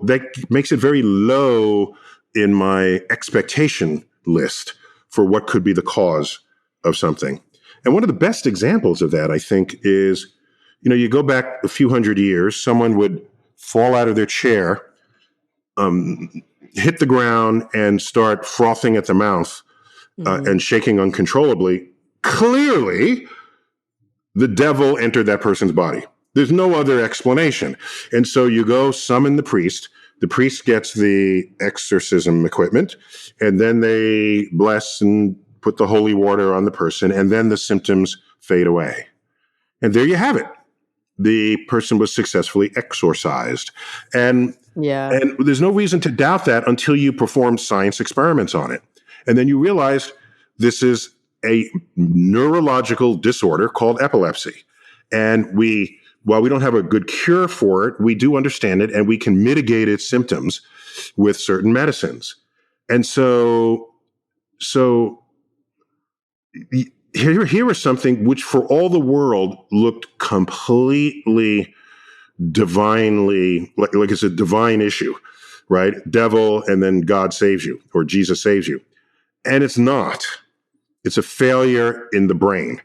that makes it very low in my expectation list for what could be the cause of something. And one of the best examples of that, I think, is, you go back a few hundred years, someone would fall out of their chair, hit the ground, and start frothing at the mouth and shaking uncontrollably. Clearly, the devil entered that person's body. There's no other explanation. And so you go summon the priest. The priest gets the exorcism equipment, and then they bless and put the holy water on the person, and then the symptoms fade away. And there you have it. The person was successfully exorcised. And there's no reason to doubt that until you perform science experiments on it. And then you realize this is a neurological disorder called epilepsy. And while we don't have a good cure for it, we do understand it and we can mitigate its symptoms with certain medicines. And so here was something which for all the world looked completely divinely, like it's a divine issue, right? Devil and then God saves you or Jesus saves you. And it's not. It's a failure in the brain.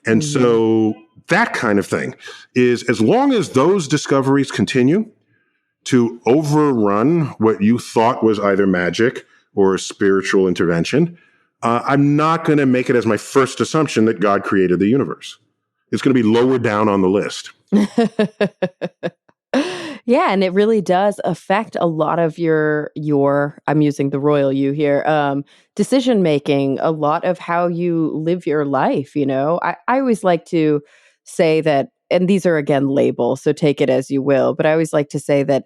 And so that kind of thing is, as long as those discoveries continue to overrun what you thought was either magic or a spiritual intervention, I'm not going to make it as my first assumption that God created the universe. It's going to be lower down on the list. Yeah, and it really does affect a lot of your I'm using the royal you here, decision making, a lot of how you live your life, you know. I always like to say that, and these are again labels, so take it as you will, but I always like to say that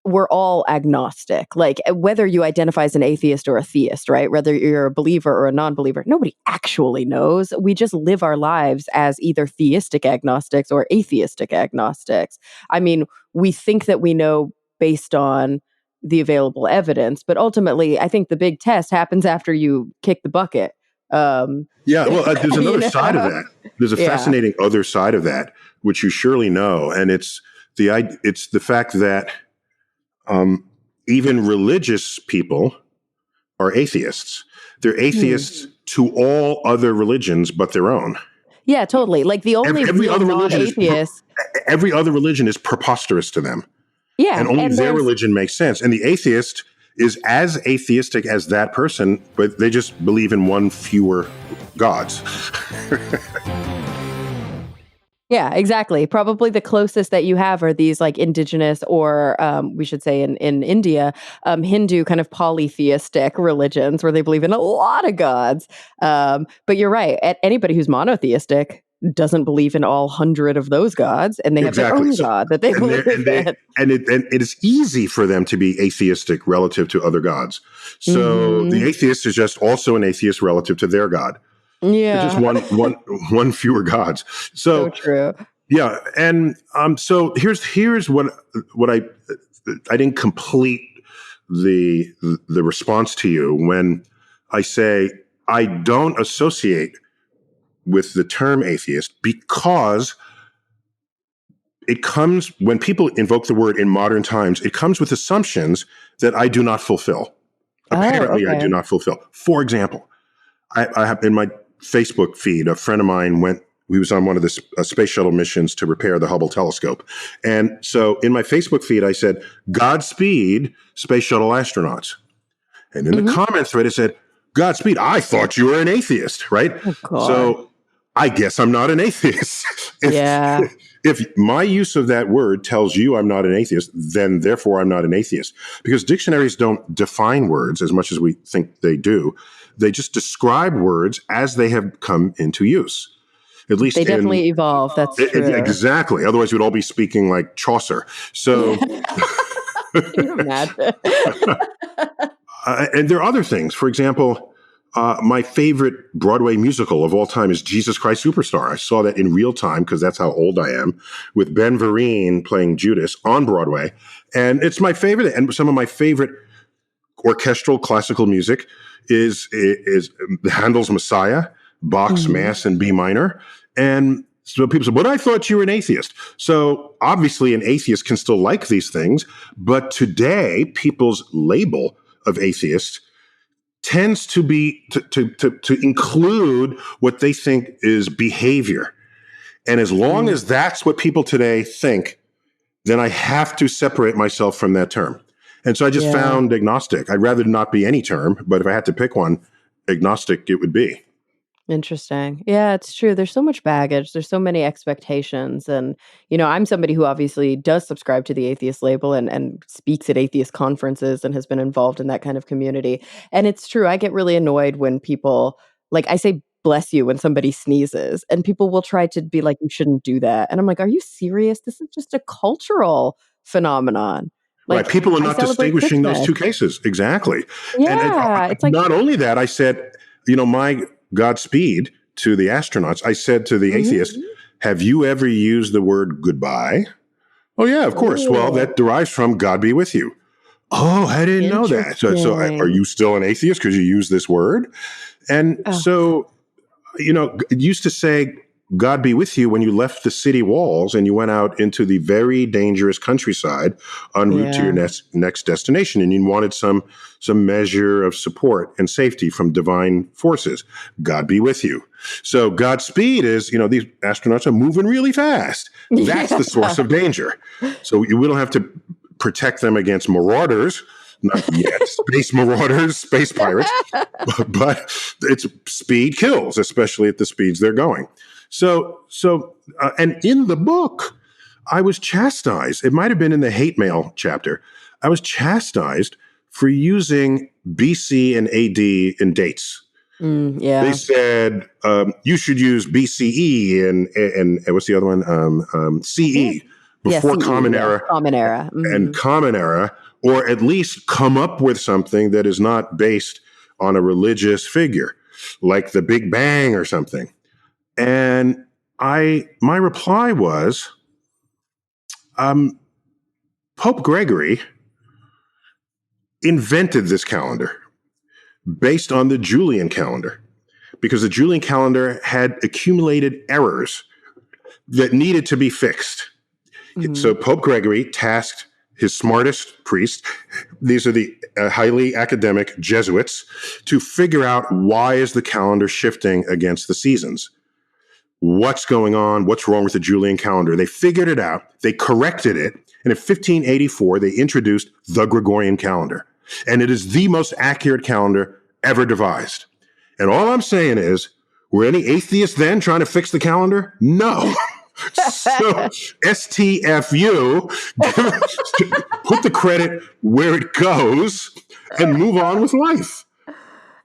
we're all agnostic. Like whether you identify as an atheist or a theist, right? Whether you're a believer or a non-believer, nobody actually knows. We just live our lives as either theistic agnostics or atheistic agnostics. I mean, we think that we know based on the available evidence, but ultimately, I think the big test happens after you kick the bucket. Yeah, well, there's another side of that. There's a fascinating other side of that, which you surely know, and it's the fact that even religious people are atheists. They're atheists to all other religions but their own. Yeah, totally. Like the only every other religion atheist. Every other religion is preposterous to them. Yeah, and only their religion makes sense. And the atheist is as atheistic as that person, but they just believe in one fewer gods. Yeah, exactly. Probably the closest that you have are these like indigenous or we should say in India, Hindu kind of polytheistic religions where they believe in a lot of gods. But you're right. Anybody who's monotheistic doesn't believe in all 100 of those gods, and they have their own god that they believe in. And it is easy for them to be atheistic relative to other gods. So the atheist is just also an atheist relative to their god. Yeah, just one fewer gods. So true. Yeah, and so here's what I didn't complete the response to you when I say I don't associate with the term atheist because it comes when people invoke the word in modern times. It comes with assumptions that I do not fulfill. Apparently, I do not fulfill. For example, I have in my Facebook feed, a friend of mine he was on one of the space shuttle missions to repair the Hubble telescope. And so in my Facebook feed, I said, Godspeed, space shuttle astronauts. And in the comment thread, it said, Godspeed, I thought you were an atheist, right? Oh, so I guess I'm not an atheist. If my use of that word tells you I'm not an atheist, then therefore I'm not an atheist. Because dictionaries don't define words as much as we think they do. They just describe words as they have come into use. At least they definitely evolve. That's true. Exactly. Otherwise, we'd all be speaking like Chaucer. So, can you imagine? And there are other things. For example, my favorite Broadway musical of all time is Jesus Christ Superstar. I saw that in real time because that's how old I am, with Ben Vereen playing Judas on Broadway, and it's my favorite. And some of my favorite orchestral classical music is Handel's Messiah, Bach's Mass in B minor. And so people say, but I thought you were an atheist. So obviously an atheist can still like these things, but today people's label of atheist tends to be to include what they think is behavior. And as long as that's what people today think, then I have to separate myself from that term. And so I just found agnostic. I'd rather not be any term, but if I had to pick one, agnostic it would be. Interesting. Yeah, it's true. There's so much baggage. There's so many expectations. And, you know, I'm somebody who obviously does subscribe to the atheist label and speaks at atheist conferences and has been involved in that kind of community. And it's true. I get really annoyed when people, like I say, bless you when somebody sneezes and people will try to be like, you shouldn't do that. And I'm like, are you serious? This is just a cultural phenomenon. Like, right. People are not distinguishing those two cases. Exactly. Yeah. And it's like, not only that, I said, you know, my Godspeed to the astronauts, I said to the atheist, have you ever used the word goodbye? Oh, yeah, of course. Well, that derives from God be with you. Oh, I didn't know that. So are you still an atheist because you use this word? And so, it used to say, God be with you when you left the city walls and you went out into the very dangerous countryside en route to your next destination. And you wanted some measure of support and safety from divine forces. God be with you. So Godspeed is, these astronauts are moving really fast. That's the source of danger. So we don't have to protect them against marauders. Not yet, space marauders, space pirates, but it's speed kills, especially at the speeds they're going. So, and in the book, I was chastised. It might have been in the hate mail chapter. I was chastised for using BC and AD in dates. They said you should use BCE and what's the other one? CE before CE, Common Era, and Common Era, or at least come up with something that is not based on a religious figure, like the Big Bang or something. And my reply was, Pope Gregory invented this calendar based on the Julian calendar, because the Julian calendar had accumulated errors that needed to be fixed. So Pope Gregory tasked his smartest priests, these are the highly academic Jesuits, to figure out why is the calendar shifting against the seasons. What's going on? What's wrong with the Julian calendar? They figured it out. They corrected it. And in 1584, they introduced the Gregorian calendar. And it is the most accurate calendar ever devised. And all I'm saying is, were any atheists then trying to fix the calendar? No. So STFU, put the credit where it goes and move on with life.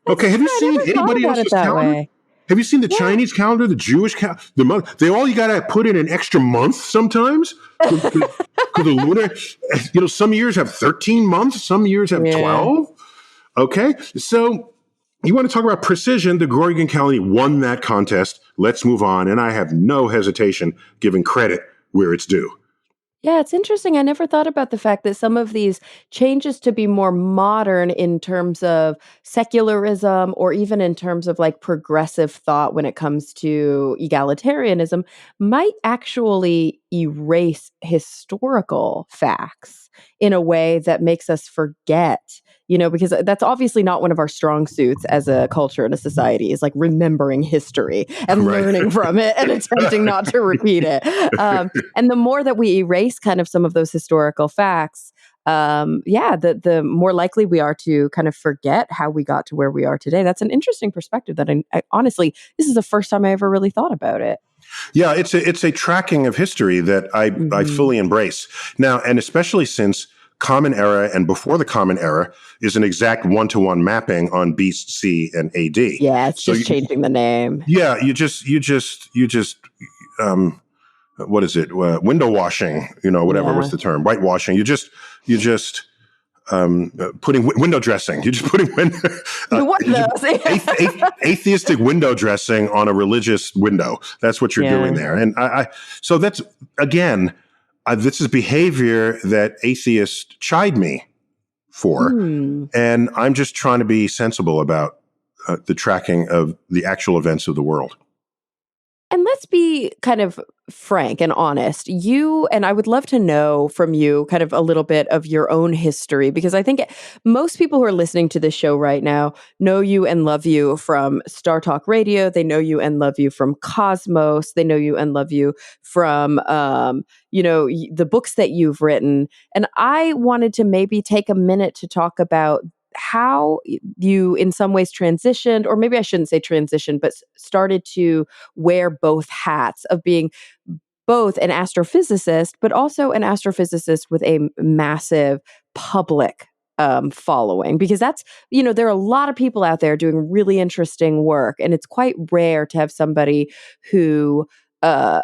Okay, have you seen anybody else's calendar? Have you seen the Chinese calendar, the Jewish calendar, the month? You got to put in an extra month sometimes. Because the lunar, some years have 13 months, some years have 12. Okay, so you want to talk about precision? The Gregorian calendar won that contest. Let's move on. And I have no hesitation giving credit where it's due. Yeah, it's interesting. I never thought about the fact that some of these changes to be more modern in terms of secularism or even in terms of like progressive thought when it comes to egalitarianism might actually erase historical facts in a way that makes us forget, because that's obviously not one of our strong suits as a culture and a society, is like remembering history and learning from it and attempting not to repeat it. And the more that we erase kind of some of those historical facts, the more likely we are to kind of forget how we got to where we are today. That's an interesting perspective that I honestly, this is the first time I ever really thought about it. Yeah, it's a tracking of history that I fully embrace now, and especially since Common Era and before the Common Era is an exact one-to-one mapping on BC and AD. Yeah, it's just changing the name. Yeah, you just what is it? Window washing, whatever. What's the term? Whitewashing. You just putting window dressing. You're just putting atheistic window dressing on a religious window. That's what you're doing there. And so that's, again, this is behavior that atheists chide me for. And I'm just trying to be sensible about the tracking of the actual events of the world. And let's be kind of frank and honest. And I would love to know from you kind of a little bit of your own history, because I think most people who are listening to this show right now know you and love you from Star Talk Radio. They know you and love you from Cosmos. They know you and love you from, the books that you've written. And I wanted to maybe take a minute to talk about how you in some ways transitioned, or maybe I shouldn't say transitioned, but started to wear both hats of being both an astrophysicist, but also an astrophysicist with a massive public following, because that's, there are a lot of people out there doing really interesting work, and it's quite rare to have somebody who I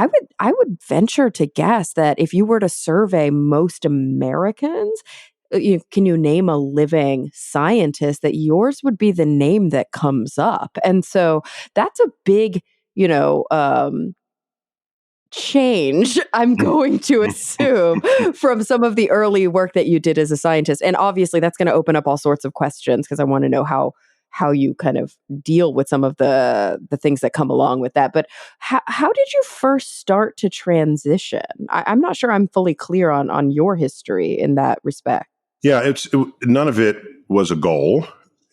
would venture to guess that if you were to survey most Americans, can you name a living scientist that yours would be the name that comes up? And so that's a big, change, I'm going to assume, from some of the early work that you did as a scientist. And obviously that's going to open up all sorts of questions, because I want to know how you kind of deal with some of the things that come along with that. But how did you first start to transition? I'm not sure I'm fully clear on your history in that respect. Yeah, none of it was a goal.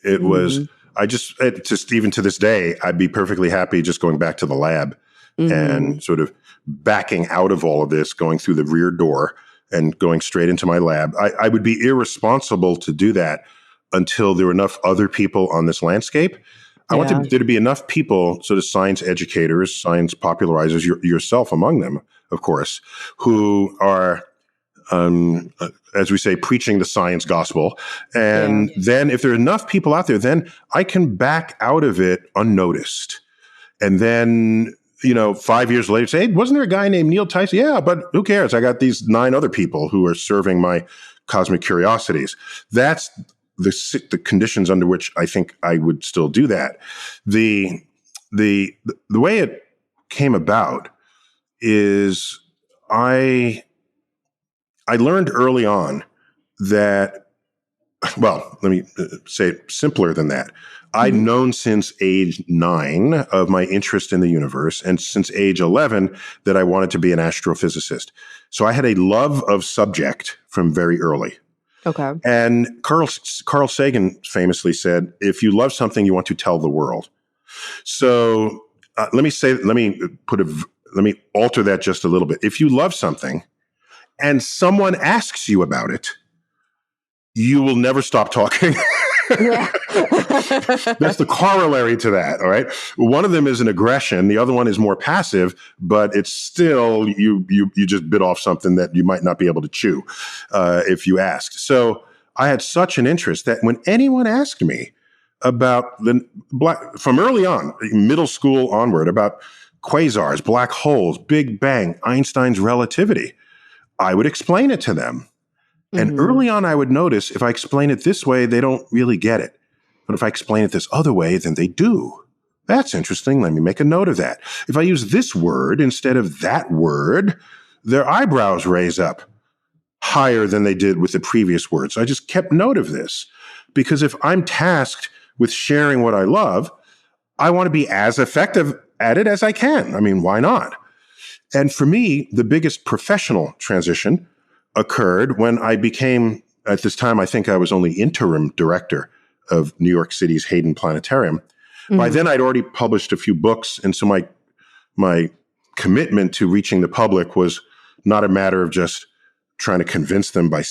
It was, just even to this day, I'd be perfectly happy just going back to the lab and sort of backing out of all of this, going through the rear door and going straight into my lab. I would be irresponsible to do that until there were enough other people on this landscape. I want there to be enough people, sort of science educators, science popularizers, yourself among them, of course, who are, as we say, preaching the science gospel. And then if there are enough people out there, then I can back out of it unnoticed. And then, 5 years later, say, hey, wasn't there a guy named Neil Tyson? Yeah, but who cares? I got these 9 other people who are serving my cosmic curiosities. That's the conditions under which I think I would still do that. The way it came about is I learned early on that, well, let me say it simpler than that. I'd known since age 9 of my interest in the universe, and since age 11 that I wanted to be an astrophysicist. So I had a love of subject from very early. Okay. And Carl Sagan famously said, if you love something, you want to tell the world. So let me alter that just a little bit. If you love something and someone asks you about it, you will never stop talking. Yeah. That's the corollary to that. All right. One of them is an aggression. The other one is more passive, but it's still, you just bit off something that you might not be able to chew if you asked. So I had such an interest that when anyone asked me about from early on, middle school onward, about quasars, black holes, Big Bang, Einstein's relativity, I would explain it to them. And early on, I would notice if I explain it this way, they don't really get it. But if I explain it this other way, then they do. That's interesting. Let me make a note of that. If I use this word instead of that word, their eyebrows raise up higher than they did with the previous word. So I just kept note of this, because if I'm tasked with sharing what I love, I want to be as effective at it as I can. I mean, why not? And for me, the biggest professional transition occurred when I became, at this time, I think I was only interim director of New York City's Hayden Planetarium. By then, I'd already published a few books, and so my commitment to reaching the public was not a matter of just trying to convince them by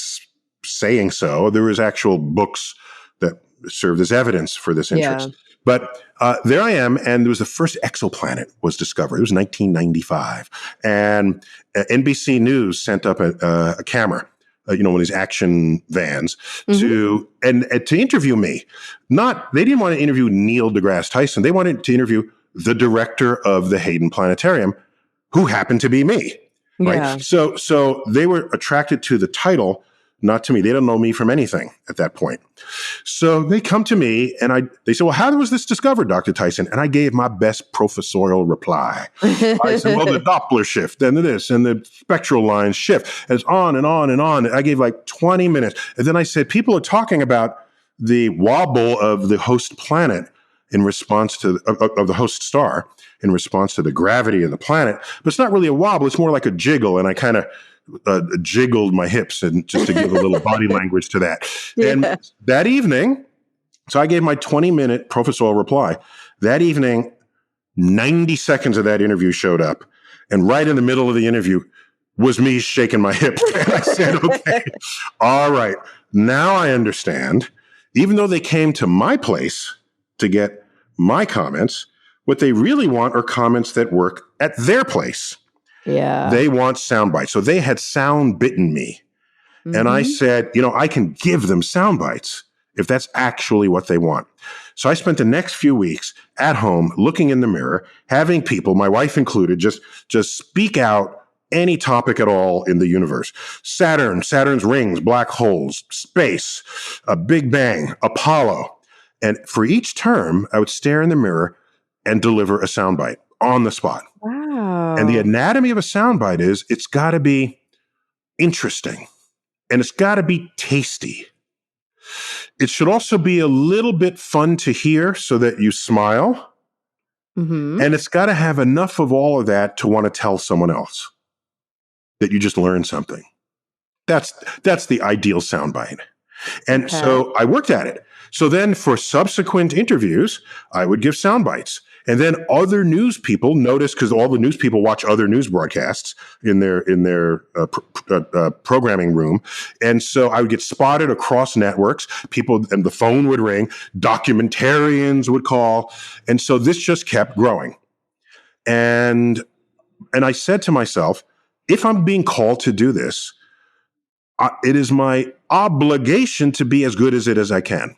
saying so. There was actual books that served as evidence for this interest. Yeah. But there I am, and there was the first exoplanet was discovered. It was 1995, and NBC News sent up a camera, one of these action vans, to interview me. They didn't want to interview Neil deGrasse Tyson. They wanted to interview the director of the Hayden Planetarium, who happened to be me. Right. Yeah. So they were attracted to the title, not to me. They don't know me from anything at that point. So they come to me and they say, well, how was this discovered, Dr. Tyson? And I gave my best professorial reply. I said, well, the Doppler shift and this and the spectral lines shift. And it's on and on and on. And I gave like 20 minutes. And then I said, people are talking about the wobble of the host planet in response to of the host star in response to the gravity of the planet. But it's not really a wobble. It's more like a jiggle. And I kind of jiggled my hips and just to give a little body language to that. Yeah. And that evening, so I gave my 20-minute professorial reply. That evening, 90 seconds of that interview showed up. And right in the middle of the interview was me shaking my hips. And I said, okay, all right, now I understand. Even though they came to my place to get my comments, what they really want are comments that work at their place. Yeah. They want sound bites. So they had sound bitten me. And I said, I can give them sound bites if that's actually what they want. So I spent the next few weeks at home looking in the mirror, having people, my wife included, just speak out any topic at all in the universe. Saturn's rings, black holes, space, a Big Bang, Apollo. And for each term, I would stare in the mirror and deliver a soundbite on the spot. Wow. And the anatomy of a soundbite is it's got to be interesting and it's got to be tasty. It should also be a little bit fun to hear so that you smile. Mm-hmm. And it's got to have enough of all of that to want to tell someone else that you just learned something. That's the ideal soundbite. And so I worked at it. So then for subsequent interviews, I would give sound bites. And then other news people notice, because all the news people watch other news broadcasts in their programming room. And so I would get spotted across networks. People, and the phone would ring. Documentarians would call. And so this just kept growing. And I said to myself, if I'm being called to do this, it is my obligation to be as good as it as I can.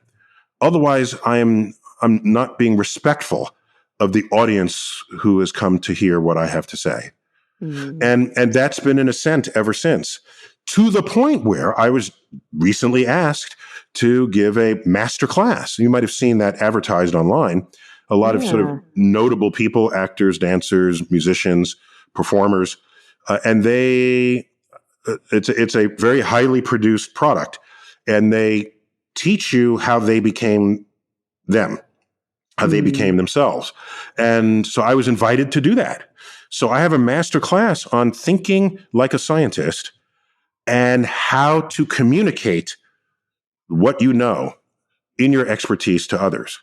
Otherwise, I'm not being respectful of the audience who has come to hear what I have to say. Mm. And that's been an ascent ever since, to the point where I was recently asked to give a master class. You might have seen that advertised online. A lot of sort of notable people, actors, dancers, musicians, performers, and it's a very highly produced product, and they teach you how they became them, how they became themselves. And so I was invited to do that. So I have a master class on thinking like a scientist and how to communicate what you know in your expertise to others.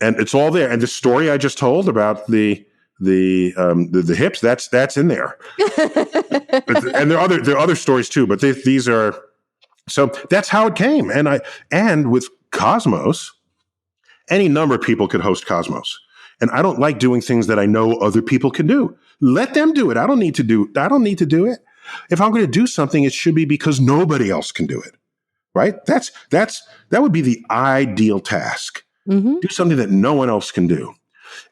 And it's all there. And the story I just told about the hips, that's in there. And there are other stories too, but these are, so that's how it came. And with Cosmos, any number of people could host Cosmos. And I don't like doing things that I know other people can do. Let them do it. I don't need to do it. If I'm going to do something, it should be because nobody else can do it. Right? That would be the ideal task. Mm-hmm. Do something that no one else can do.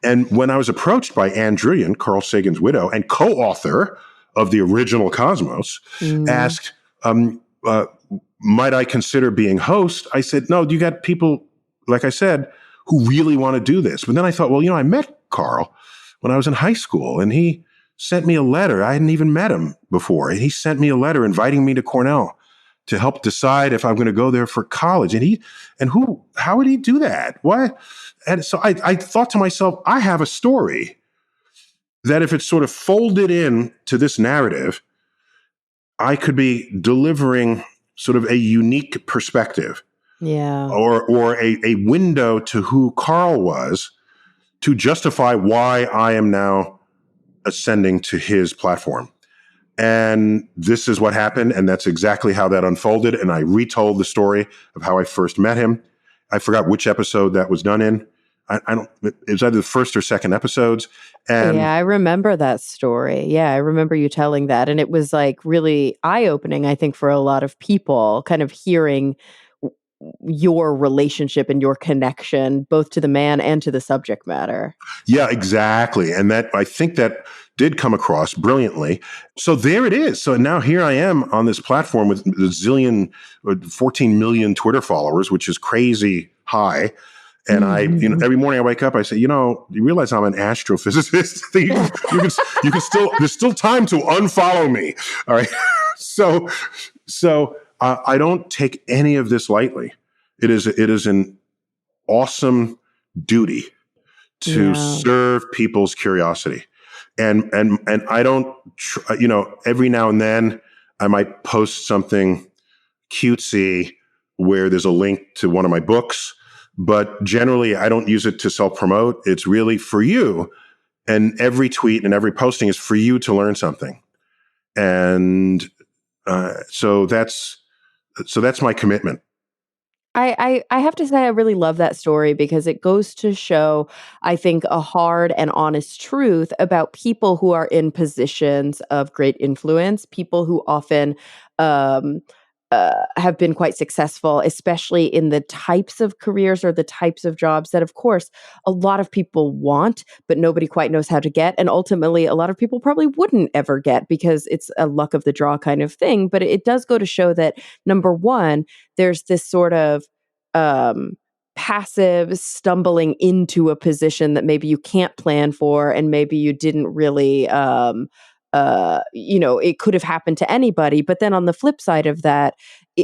And when I was approached by Ann Druyan, Carl Sagan's widow and co-author of the original Cosmos, asked, might I consider being host? I said, no, you got people, like I said, who really want to do this. But then I thought, well, I met Carl when I was in high school, and he sent me a letter. I hadn't even met him before. And he sent me a letter inviting me to Cornell to help decide if I'm going to go there for college. How would he do that? What? And so I thought to myself, I have a story that if it's sort of folded in to this narrative, I could be delivering sort of a unique perspective. Yeah. Or a window to who Carl was to justify why I am now ascending to his platform. And this is what happened, and that's exactly how that unfolded. And I retold the story of how I first met him. I forgot which episode that was done in. It was either the first or second episodes. And yeah, I remember that story. Yeah, I remember you telling that. And it was like really eye-opening, I think, for a lot of people, kind of hearing your relationship and your connection, both to the man and to the subject matter. Yeah, exactly. And I think that did come across brilliantly. So there it is. So now here I am on this platform with a 14 million Twitter followers, which is crazy high. And every morning I wake up, I say, you realize I'm an astrophysicist. you can still, there's still time to unfollow me. All right. So I don't take any of this lightly. It is an awesome duty to serve people's curiosity. And I don't, every now and then I might post something cutesy where there's a link to one of my books, but generally I don't use it to self-promote. It's really for you. And every tweet and every posting is for you to learn something. And so that's my commitment. I have to say I really love that story because it goes to show, I think, a hard and honest truth about people who are in positions of great influence, people who often have been quite successful, especially in the types of careers or the types of jobs that, of course, a lot of people want, but nobody quite knows how to get. And ultimately, a lot of people probably wouldn't ever get because it's a luck of the draw kind of thing. But it does go to show that, number one, there's this sort of passive stumbling into a position that maybe you can't plan for, and maybe you didn't really it could have happened to anybody. But then on the flip side of that,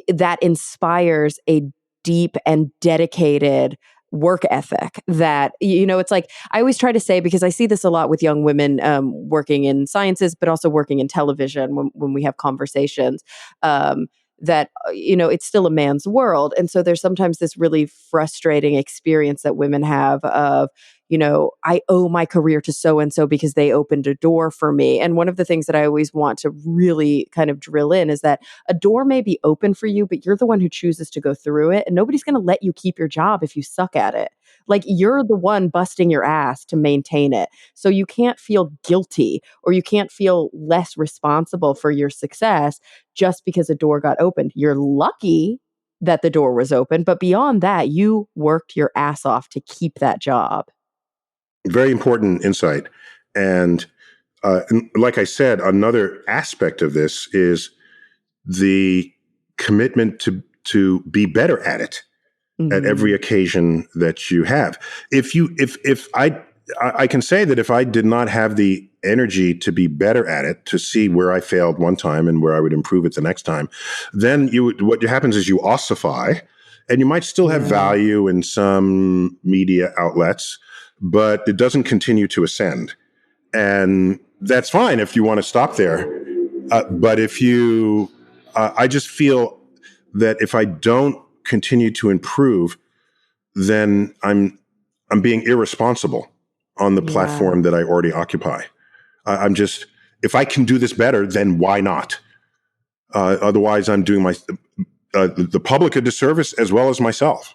that inspires a deep and dedicated work ethic that, it's like, I always try to say, because I see this a lot with young women working in sciences, but also working in television when we have conversations, that, it's still a man's world. And so there's sometimes this really frustrating experience that women have of, I owe my career to so-and-so because they opened a door for me. And one of the things that I always want to really kind of drill in is that a door may be open for you, but you're the one who chooses to go through it. And nobody's going to let you keep your job if you suck at it. Like, you're the one busting your ass to maintain it. So you can't feel guilty, or you can't feel less responsible for your success just because a door got opened. You're lucky that the door was open, but beyond that, you worked your ass off to keep that job. Very important insight. And like I said, another aspect of this is the commitment to be better at it at every occasion that you have. If I can say that if I did not have the energy to be better at it, to see where I failed one time and where I would improve it the next time, then what happens is you ossify, and you might still have value in some media outlets, but it doesn't continue to ascend. And that's fine if you want to stop there. But I just feel that if I don't continue to improve, then I'm being irresponsible on the platform that I already occupy. If I can do this better, then why not? Otherwise, I'm doing the public a disservice as well as myself.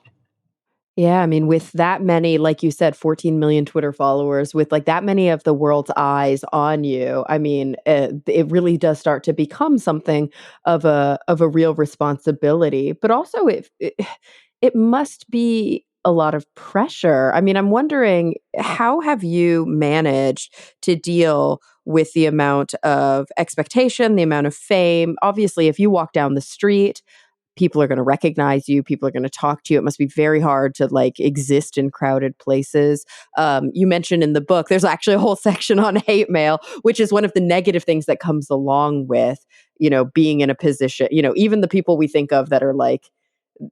Yeah, I mean, with that many, like you said, 14 million Twitter followers, with like that many of the world's eyes on you, I mean, it really does start to become something of a real responsibility. But also, it must be a lot of pressure. I mean, I'm wondering, how have you managed to deal with the amount of expectation, the amount of fame? Obviously, if you walk down the street, people are going to recognize you. People are going to talk to you. It must be very hard to like exist in crowded places. You mentioned in the book, there's actually a whole section on hate mail, which is one of the negative things that comes along with, being in a position, even the people we think of that are like,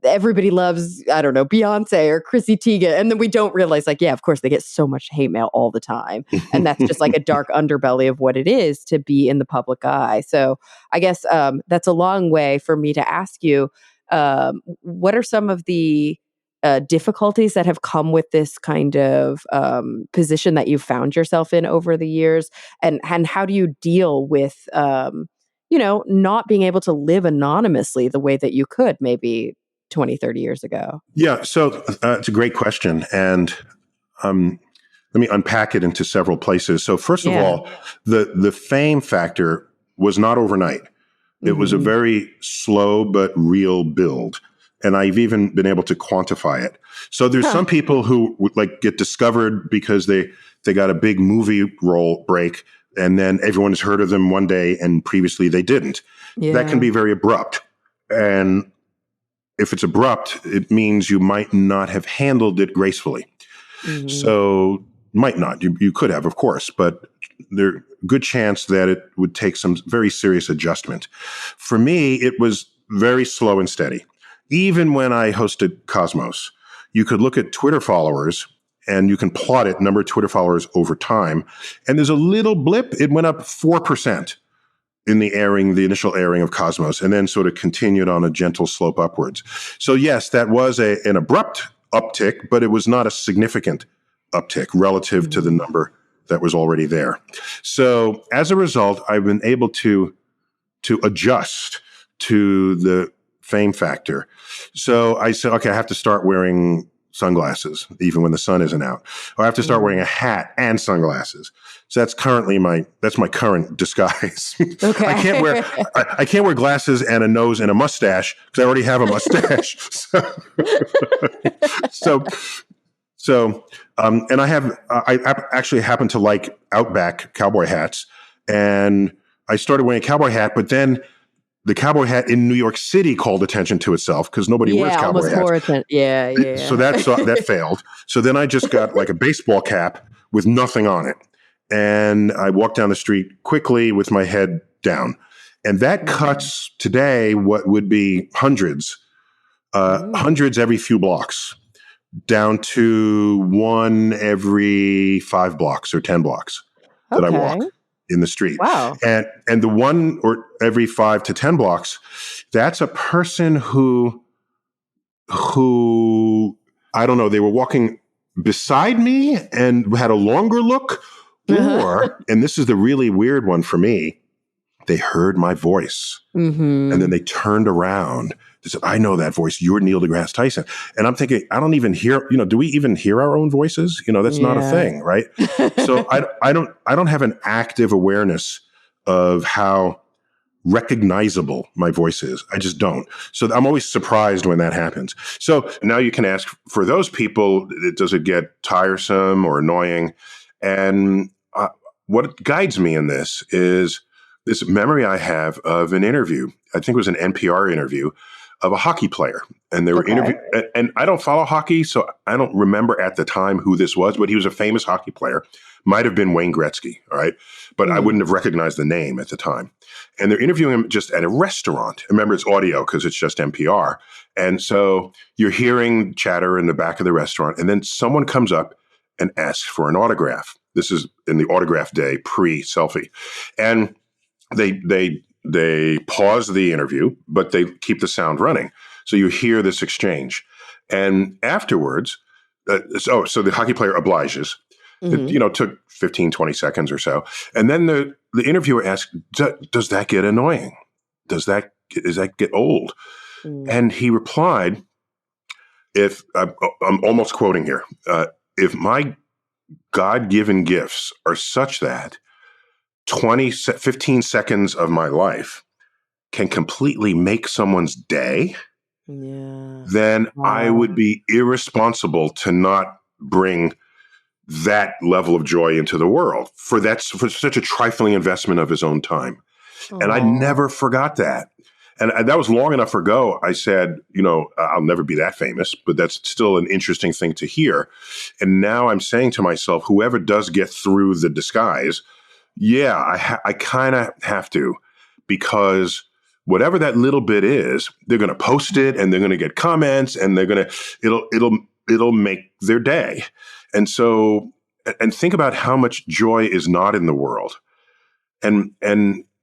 everybody loves, I don't know, Beyonce or Chrissy Teigen. And then we don't realize, like, yeah, of course, they get so much hate mail all the time. And that's just like a dark underbelly of what it is to be in the public eye. So I guess that's a long way for me to ask you, what are some of the difficulties that have come with this kind of position that you've found yourself in over the years? And how do you deal with, not being able to live anonymously the way that you could maybe 20, 30 years ago? Yeah, so it's a great question. And let me unpack it into several places. So first of all, the fame factor was not overnight. It was a very slow but real build. And I've even been able to quantify it. So there's some people who like get discovered because they got a big movie role break, and then everyone has heard of them one day and previously they didn't. Yeah. That can be very abrupt. And if it's abrupt, it means you might not have handled it gracefully. So might not. You could have, of course, but there's a good chance that it would take some very serious adjustment. For me, it was very slow and steady. Even when I hosted Cosmos, you could look at Twitter followers and you can plot it, number of Twitter followers over time. And there's a little blip. It went up 4% in the initial airing of Cosmos, and then sort of continued on a gentle slope upwards. So yes, that was an abrupt uptick, but it was not a significant uptick relative to the number that was already there. So as a result, I've been able to adjust to the fame factor. So I said, okay, I have to start wearing sunglasses, even when the sun isn't out. Or I have to start wearing a hat and sunglasses. So that's my current disguise. Okay. I can't wear glasses and a nose and a mustache because I already have a mustache. And I actually happen to like Outback cowboy hats, and I started wearing a cowboy hat, but then the cowboy hat in New York City called attention to itself because nobody wears cowboy hats. Yeah. So that failed. So then I just got like a baseball cap with nothing on it. And I walked down the street quickly with my head down. And that cuts today what would be hundreds every few blocks, down to one every 5 blocks or 10 blocks that I walk in the street. Wow. And the one or every 5 to 10 blocks, that's a person who I don't know, they were walking beside me and had a longer look, or, and this is the really weird one for me, they heard my voice and then they turned around. They said, I know that voice. You're Neil deGrasse Tyson. And I'm thinking, I don't even hear, do we even hear our own voices? That's not a thing, right? So I don't have an active awareness of how recognizable my voice is. I just don't. So I'm always surprised when that happens. So now you can ask, for those people, does it get tiresome or annoying? And what guides me in this is this memory I have of an interview. I think it was an NPR interview of a hockey player. And they were interviewing, and I don't follow hockey, so I don't remember at the time who this was, but he was a famous hockey player. Might have been Wayne Gretzky, all right? But I wouldn't have recognized the name at the time. And they're interviewing him just at a restaurant. Remember, it's audio because it's just NPR. And so you're hearing chatter in the back of the restaurant, and then someone comes up and asks for an autograph. This is in the autograph day, pre-selfie. And they pause the interview, but they keep the sound running. So you hear this exchange. And afterwards, so the hockey player obliges. It took 15, 20 seconds or so. And then the interviewer asked, does that get annoying? Does that get old? And he replied, I'm almost quoting here, if my God-given gifts are such that 15 seconds of my life can completely make someone's day, then I would be irresponsible to not bring that level of joy into the world for such a trifling investment of his own time. And I never forgot that. And that was long enough ago. I said, I'll never be that famous, but that's still an interesting thing to hear. And now I'm saying to myself, whoever does get through the disguise, I kind of have to, because whatever that little bit is, they're going to post it and they're going to get comments and it'll make their day. And so, and think about how much joy is not in the world. And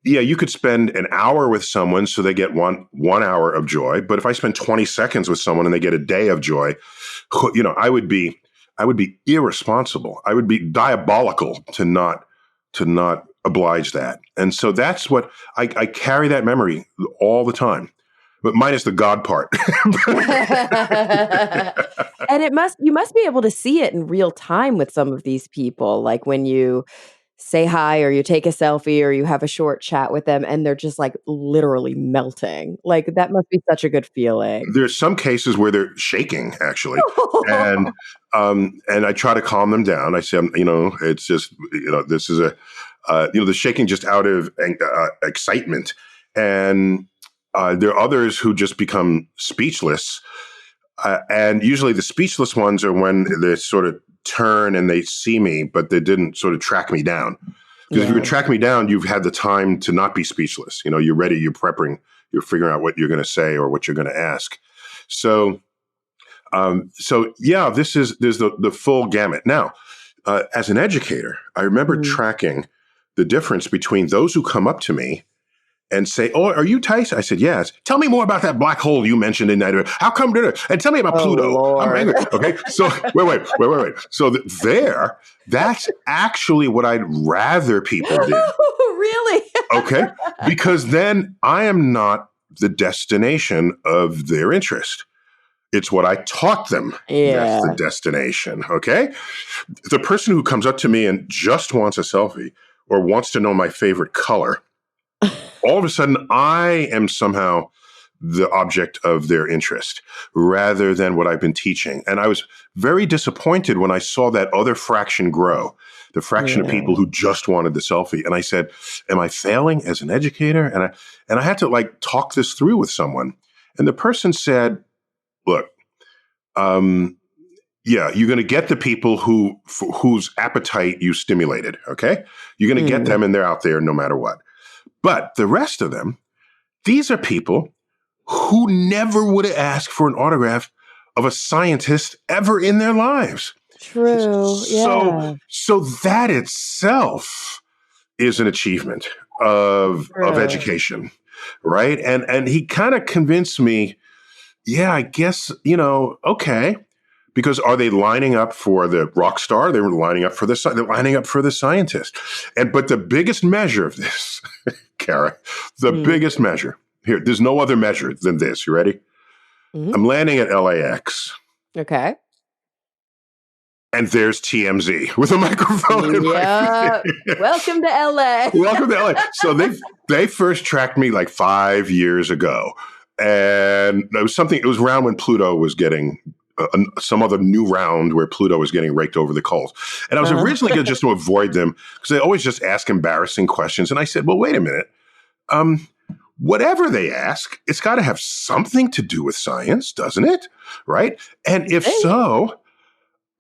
you could spend an hour with someone so they get one hour of joy. But if I spend 20 seconds with someone and they get a day of joy, I would be irresponsible. I would be diabolical to not oblige that. And so that's what I carry that memory all the time. But minus the God part. And you must be able to see it in real time with some of these people. Like when you say hi or you take a selfie or you have a short chat with them and they're just like literally melting. Like that must be such a good feeling. There's some cases where they're shaking actually. And I try to calm them down. I say, it's just, this is the shaking just out of excitement. And there are others who just become speechless. And usually the speechless ones are when they sort of turn and they see me, but they didn't sort of track me down. Because if you track me down, you've had the time to not be speechless. You're ready, you're prepping, you're figuring out what you're going to say or what you're going to ask. So there's the full gamut. Now, as an educator, I remember tracking the difference between those who come up to me and say, "Oh, are you Tyson?" I said, "Yes." "Tell me more about that black hole you mentioned in that. How come did it? And tell me about Pluto." Lord. I'm angry. Okay, so wait. So that's actually what I'd rather people did. Really? Okay, because then I am not the destination of their interest. It's what I taught them. That's the Yeah. destination. Okay. The person who comes up to me and just wants a selfie or wants to know my favorite color, all of a sudden I am somehow the object of their interest rather than what I've been teaching. And I was very disappointed when I saw that other fraction grow, the fraction of people who just wanted the selfie. And I said, am I failing as an educator? And I had to like talk this through with someone. And the person said, look, yeah, you're going to get the people whose appetite you stimulated. Okay. You're going to get them and they're out there no matter what. But the rest of them, these are people who never would have asked for an autograph of a scientist ever in their lives. True. Yeah. So that itself is an achievement of education, right? And he kind of convinced me, yeah, I guess, okay. Because are they lining up for the rock star? They're lining up for they're lining up for the scientist. But the biggest measure of this, Cara, the biggest measure here, there's no other measure than this. You ready? I'm landing at LAX. Okay. And there's TMZ with a microphone in my face. Welcome to LA. Welcome to LA. So they first tracked me like 5 years ago. And it was around when Pluto was getting some other new round where Pluto was getting raked over the coals. And I was originally going just to avoid them because they always just ask embarrassing questions. And I said, well, wait a minute. Whatever they ask, it's got to have something to do with science, doesn't it? Right? And if so,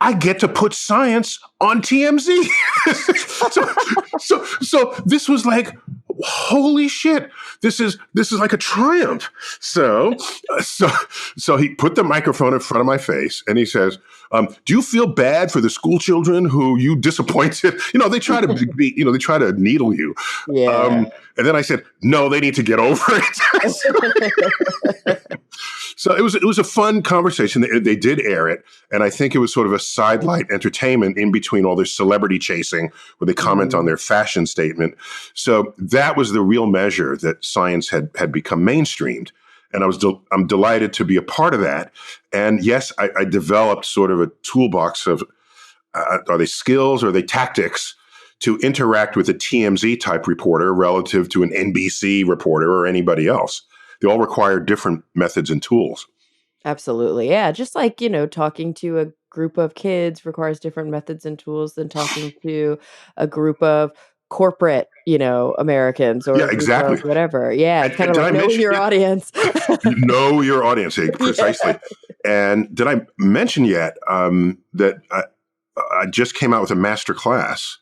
I get to put science on TMZ. so this was like, holy shit, this is like a triumph. So he put the microphone in front of my face and he says, do you feel bad for the school children who you disappointed? They try to they try to needle you. Yeah. And then I said, no, they need to get over it. So it was a fun conversation. They did air it. And I think it was sort of a sidelight entertainment in between all their celebrity chasing where they comment on their fashion statement. So that was the real measure that science had become mainstreamed. And I'm delighted to be a part of that. And yes, I developed sort of a toolbox of, are they skills or are they tactics to interact with a TMZ type reporter relative to an NBC reporter or anybody else. They all require different methods and tools. Absolutely. Yeah. Just like, talking to a group of kids requires different methods and tools than talking to a group of corporate, Americans or exactly. whatever. Yeah. It's kind of like knowing your audience. Know your audience, precisely. Yeah. And did I mention yet that I just came out with a master class?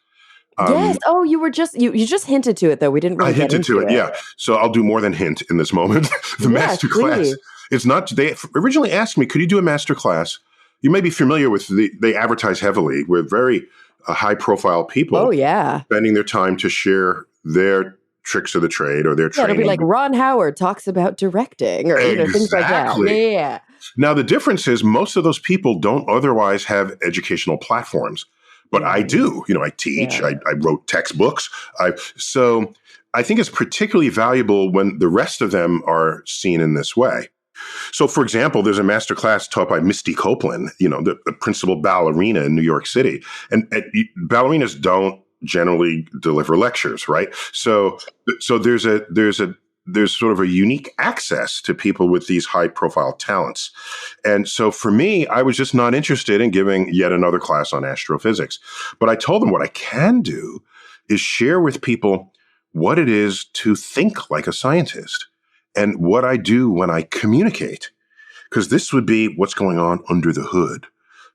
Yes. Oh, you just hinted to it though. We didn't really get into it. Yeah. So I'll do more than hint in this moment. The master class. It's not, they originally asked me, could you do a master class? You may be familiar with they advertise heavily with very high profile people. Oh yeah. Spending their time to share their tricks of the trade or their training. It'll be like Ron Howard talks about directing or things like that. Yeah. Now the difference is most of those people don't otherwise have educational platforms. But I do, I teach, I wrote textbooks. So I think it's particularly valuable when the rest of them are seen in this way. So for example, there's a master class taught by Misty Copeland, the principal ballerina in New York City. And ballerinas don't generally deliver lectures, right? So there's sort of a unique access to people with these high profile talents. And so for me, I was just not interested in giving yet another class on astrophysics. But I told them what I can do is share with people what it is to think like a scientist and what I do when I communicate. Because this would be what's going on under the hood,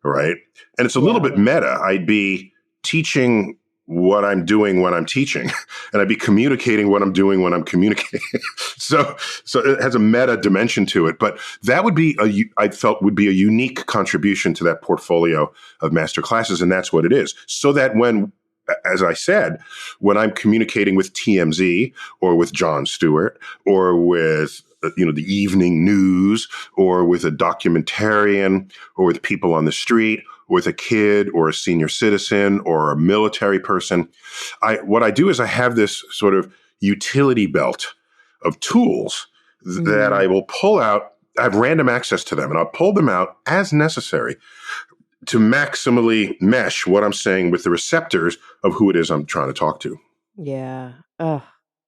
right? And it's a little bit meta. I'd be teaching what I'm doing when I'm teaching, and I'd be communicating what I'm doing when I'm communicating. So it has a meta dimension to it, but that would be I felt would be a unique contribution to that portfolio of master classes. And that's what it is. So that when, as I said, when I'm communicating with TMZ or with Jon Stewart or with the evening news or with a documentarian or with people on the street, with a kid or a senior citizen or a military person, what I do is I have this sort of utility belt of tools that I will pull out I have random access to them, and I'll pull them out as necessary to maximally mesh what I'm saying with the receptors of who it is I'm trying to talk to. Yeah.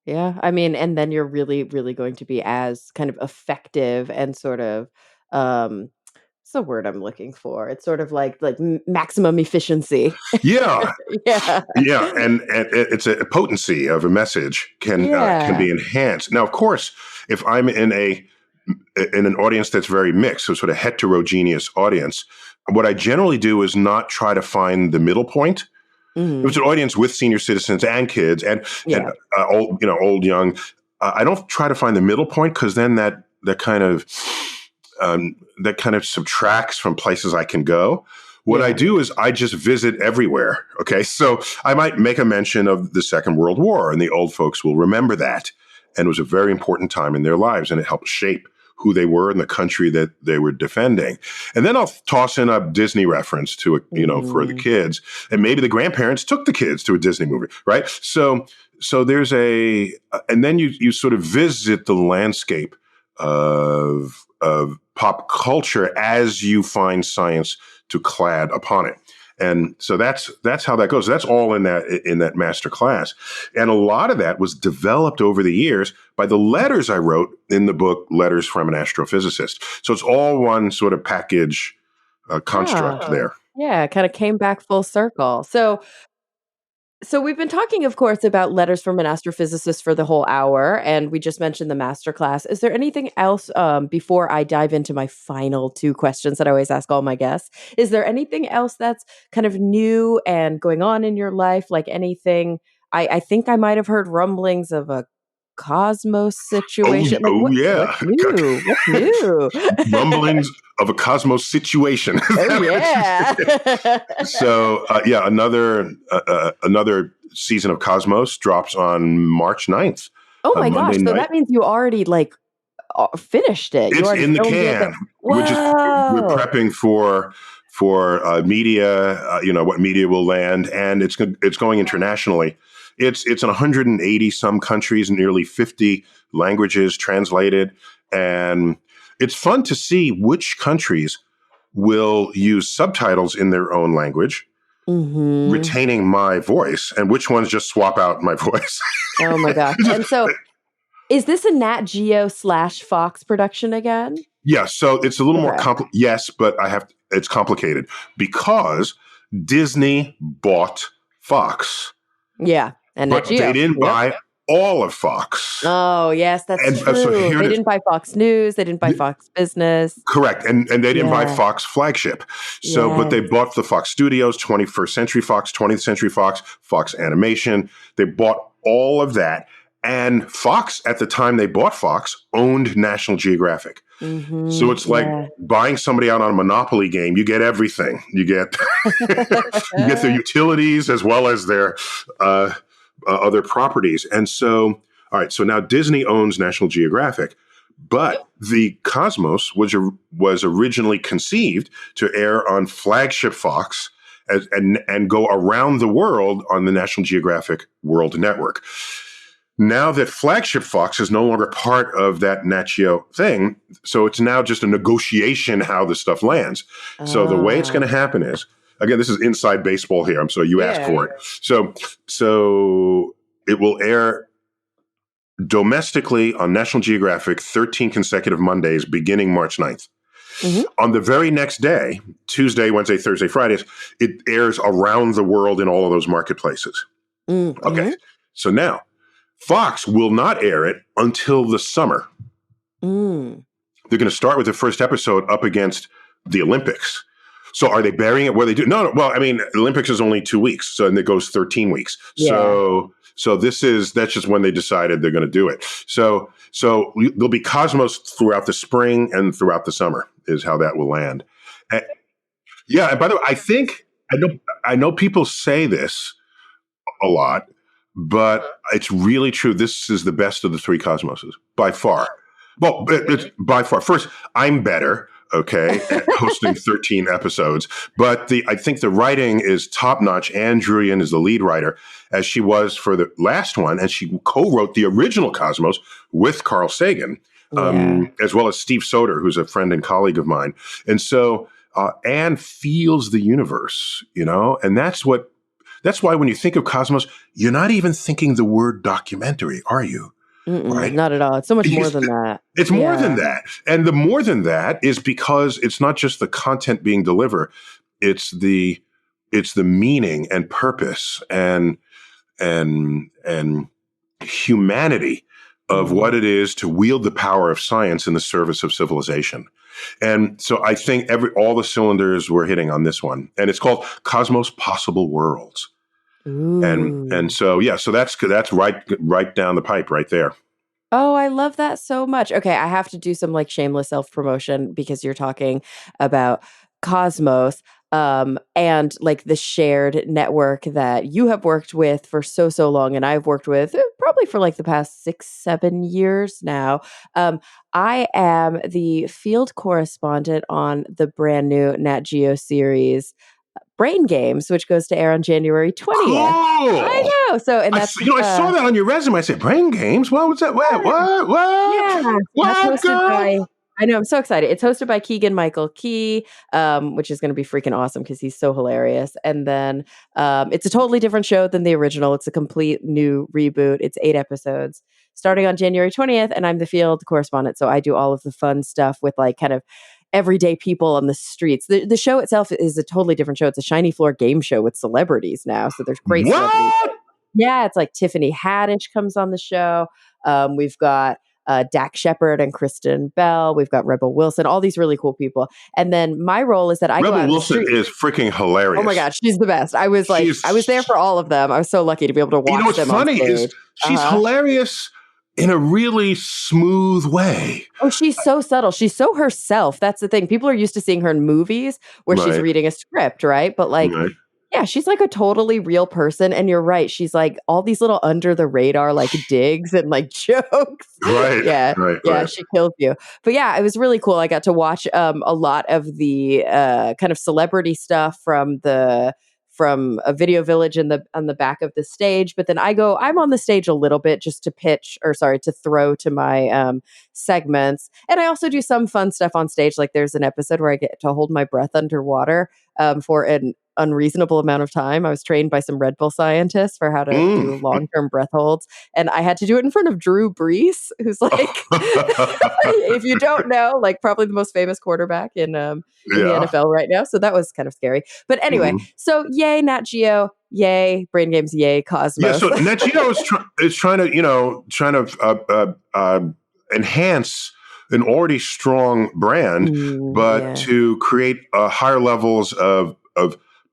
Yeah. I mean, and then you're really, really going to be as kind of effective and sort of what's the word I'm looking for? It's sort of like maximum efficiency. Yeah, Yeah. yeah, and it's a potency of a message can Yeah. be enhanced. Now, of course, if I'm in an audience that's very mixed, so sort of heterogeneous audience, what I generally do is not try to find the middle point. If it's Mhm. an audience with senior citizens and kids and Yeah. old, young, I don't try to find the middle point because then that kind of subtracts from places I can go. What I Yeah. do is I just visit everywhere. Okay. So I might make a mention of the Second World War, and the old folks will remember that. And it was a very important time in their lives, and it helped shape who they were and the country that they were defending. And then I'll toss in a Disney reference to for the Mhm. kids. And maybe the grandparents took the kids to a Disney movie, right? So there's and then you sort of visit the landscape of pop culture as you find science to clad upon it. And so that's how that goes. That's all in that master class. And a lot of that was developed over the years by the letters I wrote in the book, Letters from an Astrophysicist. So it's all one sort of package construct there. Yeah, kind of came back full circle. So we've been talking, of course, about letters from an astrophysicist for the whole hour, and we just mentioned the masterclass. Is there anything else before I dive into my final two questions that I always ask all my guests? Is there anything else that's kind of new and going on in your life? Like anything? I think I might have heard rumblings of a cosmos situation. Like Oh what's yeah. new? What's new? Rumblings of a cosmos situation. Oh yeah. So yeah, another season of Cosmos drops on March 9th, Oh my Monday gosh! So night. that means you already finished it. You It's already in the filmed it. can. We're Whoa! prepping for media. What media will land, and it's going internationally. It's in 180 some countries, nearly 50 languages translated, and it's fun to see which countries will use subtitles in their own language, Mhm. retaining my voice, and which ones just swap out my voice. Oh my gosh. It's just- And so is this a Nat Geo / Fox production again? yeah, so it's a little more Okay. complicated. Yes, but it's complicated because Disney bought Fox, Yeah, and Nat but they Geo. didn't Yep. buy all of Fox. Oh, yes, that's And so true. here They it is. didn't buy Fox News, they didn't buy Fox Business. Correct. And they didn't buy Yeah. Fox flagship. So, but they Yes. bought the Fox Studios, 21st Century Fox, 20th Century Fox, Fox Animation. They bought all of that. And Fox, at the time they bought Fox, owned National Geographic. So Mhm. it's like Yeah. buying somebody out on a Monopoly game. You get everything. You get you get their utilities as well as their other properties. And so, all right. So now Disney owns National Geographic, but the Cosmos was originally conceived to air on flagship Fox and go around the world on the National Geographic World Network. Now that flagship Fox is no longer part of that Nat Geo thing, so it's now just a negotiation how the stuff lands. So the way it's going Ah. to happen is, again, this is inside baseball here. I'm sorry you asked Yeah. for it. So it will air domestically on National Geographic 13 consecutive Mondays beginning March 9th. Mhm. On the very next day, Tuesday, Wednesday, Thursday, Fridays, it airs around the world in all of those marketplaces. Okay. Mhm. So now Fox will not air it until the summer. Mm. They're going to start with the first episode up against the Olympics. So are they burying it where they do? No. Well, I mean, the Olympics is only 2 weeks, so and it goes 13 weeks. Yeah. So that's just when they decided they're going to do it. So there'll be Cosmos throughout the spring and throughout the summer is how that will land. And, yeah. And by the way, I know people say this a lot, but it's really true. This is the best of the three Cosmoses by far. Well, it's by far. First, I'm better, okay, at hosting 13 episodes, but I think the writing is top notch. Anne Druyan is the lead writer, as she was for the last one, and she co-wrote the original Cosmos with Carl Sagan. Yeah. as well as Steve Soder, who's a friend and colleague of mine. And so Anne feels the universe, and that's why when you think of cosmos, you're not even thinking the word documentary, are you? Mm-mm, Right? not at all. It's so much more than that. It's more than that. And the more than that is because it's not just the content being delivered, it's the meaning and purpose and humanity of what it is to wield the power of science in the service of civilization. And so I think all the cylinders were hitting on this one. And it's called Cosmos Possible Worlds. Ooh. And so so that's right down the pipe right there. Oh, I love that so much. Okay, I have to do some like shameless self-promotion because you're talking about Cosmos and like the shared network that you have worked with for so long and I've worked with probably for like the past 6-7 years now. I am the field correspondent on the brand new Nat Geo series Brain Games, which goes to air on January 20th. Cool. I know. So, and that's I saw that on your resume. I said, Brain Games? What was that? What? yeah, that's What, hosted girl? by. I know. I'm so excited. It's hosted by Keegan-Michael Key, which is going to be freaking awesome because he's so hilarious. And then it's a totally different show than the original. It's a complete new reboot. It's 8 episodes starting on January 20th, and I'm the field correspondent, so I do all of the fun stuff with like kind of everyday people on the streets. The show itself is a totally different show. It's a shiny floor game show with celebrities now. So there's great celebrities. Yeah, it's like Tiffany Haddish comes on the show. We've got Dak Shepard and Kristen Bell. We've got Rebel Wilson, all these really cool people. And then my role is that I go out Rebel in the Wilson street. is freaking hilarious. Oh my God, she's the best. I was there for all of them. I was so lucky to be able to watch what's them funny on stage. is she's hilarious in a really smooth way. Oh, she's so subtle. She's so herself. That's the thing. People are used to seeing her in movies where she's reading a script, right? But like, yeah, she's like a totally real person. And you're right. She's like all these little under the radar, like digs and like jokes. Right. Yeah, she kills you. But yeah, it was really cool. I got to watch a lot of the kind of celebrity stuff from a video village on the back of the stage. But then I'm on the stage a little bit just to throw to my segments. And I also do some fun stuff on stage. Like there's an episode where I get to hold my breath underwater for an unreasonable amount of time. I was trained by some Red Bull scientists for how to do long-term breath holds. And I had to do it in front of Drew Brees, who's like, if you don't know, like probably the most famous quarterback in the NFL right now. So that was kind of scary. But anyway, so yay, Nat Geo, yay, Brain Games, yay, Cosmos. Yeah, so Nat Geo is trying to enhance an already strong brand, but to create higher levels of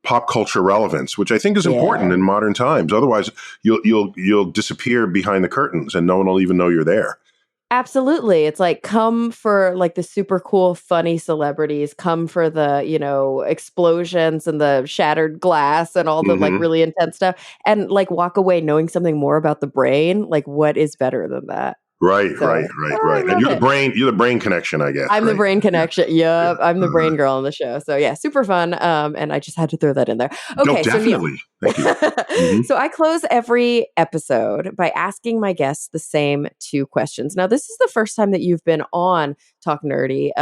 pop culture relevance, which I think is important in modern times. Otherwise, you'll disappear behind the curtains, and no one will even know you're there. Absolutely. It's like come for like the super cool, funny celebrities, come for the, explosions and the shattered glass and all the like really intense stuff, and like walk away knowing something more about the brain. Like what is better than that? Right. And you're the brain connection, I guess. I'm the brain connection. Yep. I'm the brain girl on the show. So yeah, super fun. And I just had to throw that in there. Okay. No, definitely. Thank you. So I close every episode by asking my guests the same 2 questions. Now, this is the first time that you've been on Talk Nerdy,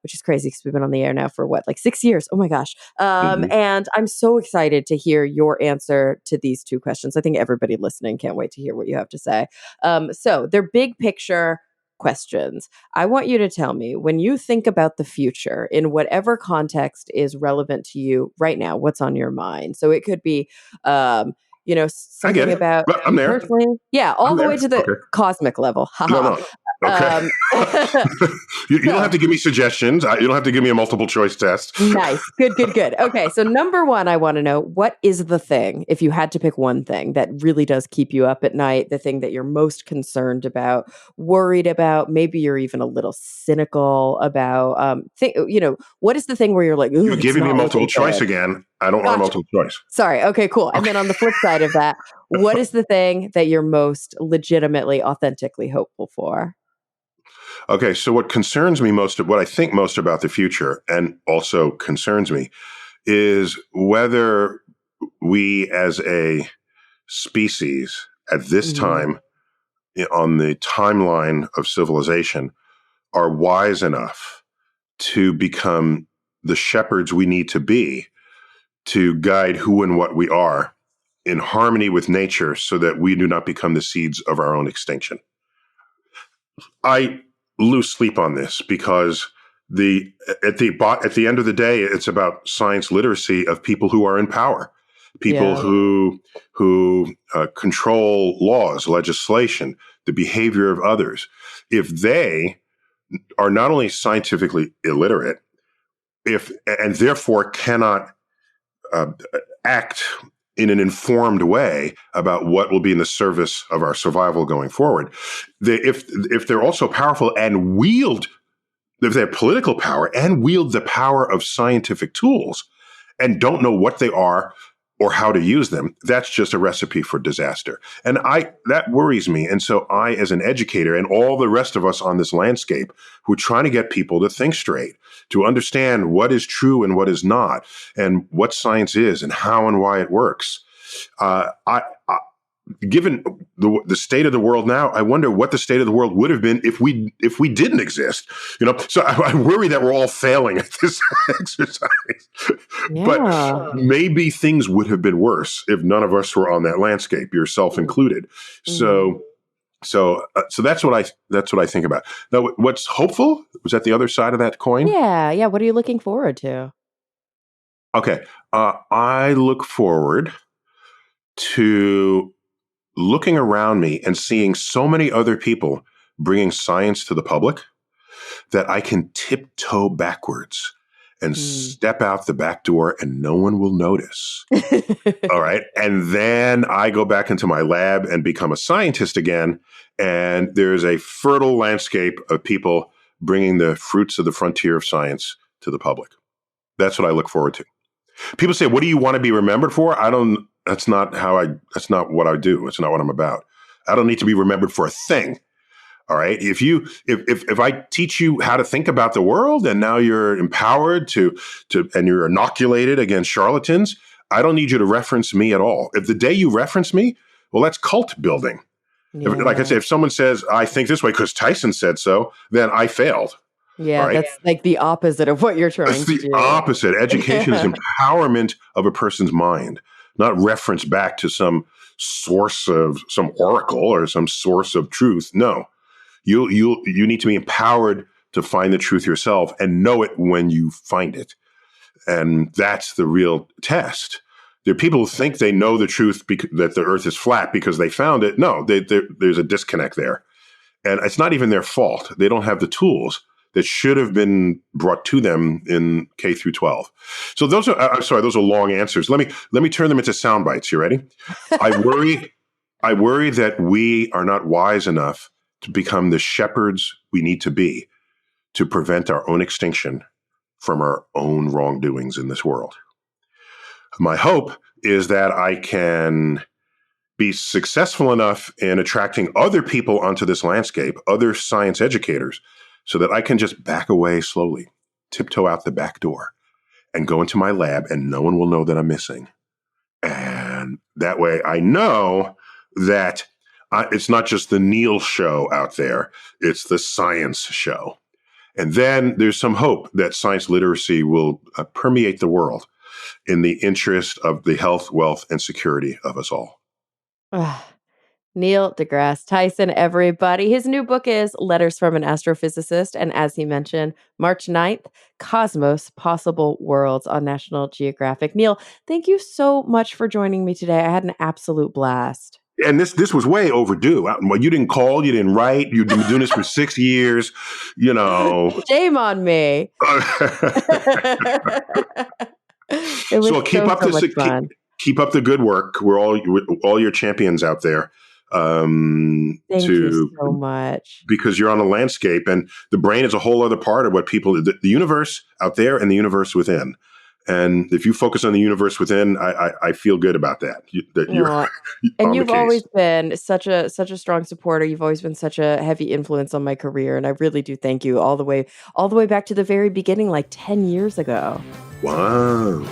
which is crazy because we've been on the air now for like 6 years. Oh my gosh. And I'm so excited to hear your answer to these 2 questions. I think everybody listening can't wait to hear what you have to say. So they're big picture questions. I want you to tell me, when you think about the future in whatever context is relevant to you right now, what's on your mind? So it could be, something about I'm there. personally. Yeah, all the way to the cosmic level. No. Okay. You don't have to give me suggestions. You don't have to give me a multiple choice test. Nice. Good. Okay. So number 1, I want to know, what is the thing, if you had to pick one thing that really does keep you up at night, the thing that you're most concerned about, worried about, maybe you're even a little cynical about, what is the thing where you're like, ooh, you're giving me multiple choice again. I don't want a multiple choice. Sorry. Okay, cool. And then on the flip side of that, what is the thing that you're most legitimately, authentically hopeful for? Okay, so what I think most about the future, and also concerns me, is whether we as a species at this time on the timeline of civilization are wise enough to become the shepherds we need to be to guide who and what we are in harmony with nature so that we do not become the seeds of our own extinction. I lose sleep on this because at the end of the day, it's about science literacy of people who are in power, people who control laws, legislation, the behavior of others. If they are not only scientifically illiterate, and therefore cannot act in an informed way about what will be in the service of our survival going forward. If they're also powerful and if they have political power and wield the power of scientific tools and don't know what they are or how to use them, that's just a recipe for disaster. And that worries me. And so I, as an educator, and all the rest of us on this landscape who are trying to get people to think straight, to understand what is true and what is not, and what science is and how and why it works. Given the state of the world now, I wonder what the state of the world would have been if we didn't exist. So I worry that we're all failing at this exercise. Yeah. But maybe things would have been worse if none of us were on that landscape, yourself included. Mm-hmm. So that's what I think about. Now, what's hopeful? Was that the other side of that coin? Yeah. What are you looking forward to? Okay, I look forward to looking around me and seeing so many other people bringing science to the public that I can tiptoe backwards and step out the back door and no one will notice. All right. And then I go back into my lab and become a scientist again. And there's a fertile landscape of people bringing the fruits of the frontier of science to the public. That's what I look forward to. People say, what do you want to be remembered for? That's not what I do. It's not what I'm about. I don't need to be remembered for a thing. All right. If I teach you how to think about the world and now you're empowered and you're inoculated against charlatans, I don't need you to reference me at all. If the day you reference me, well, that's cult building. Yeah. Like I said, if someone says, I think this way because Tyson said so, then I failed. Yeah, right? That's like the opposite of what you're trying to do. It's the opposite. Education is empowerment of a person's mind, not reference back to some source of some oracle or some source of truth. No, you need to be empowered to find the truth yourself and know it when you find it. And that's the real test. There are people who think they know the truth that the earth is flat because they found it. No, there's a disconnect there. And it's not even their fault. They don't have the tools that should have been brought to them in K through 12. So those are long answers. Let me turn them into sound bites. You ready? I worry that we are not wise enough to become the shepherds we need to be to prevent our own extinction from our own wrongdoings in this world. My hope is that I can be successful enough in attracting other people onto this landscape, other science educators, so that I can just back away slowly, tiptoe out the back door, and go into my lab, and no one will know that I'm missing. And that way I know that it's not just the Neil show out there, it's the science show. And then there's some hope that science literacy will permeate the world in the interest of the health, wealth, and security of us all. Neil deGrasse Tyson, everybody. His new book is Letters from an Astrophysicist. And as he mentioned, March 9th, Cosmos, Possible Worlds on National Geographic. Neil, thank you so much for joining me today. I had an absolute blast. And this was way overdue. Well, you didn't call, you didn't write. You've been doing this for 6 years, Shame on me. It was keep up so much fun. Keep up the good work. We're all your champions out there. Thank you so much. Because you're on a landscape, and the brain is a whole other part of what people, the universe out there and the universe within. And if you focus on the universe within, I feel good about that. You're and on you've the case. always been such a strong supporter. You've always been such a heavy influence on my career, and I really do thank you all the way back to the very beginning, like 10 years ago. Wow.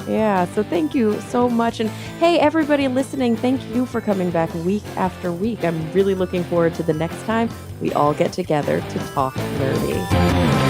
Yeah. So thank you so much. And hey, everybody listening, thank you for coming back week after week. I'm really looking forward to the next time we all get together to talk nerdy.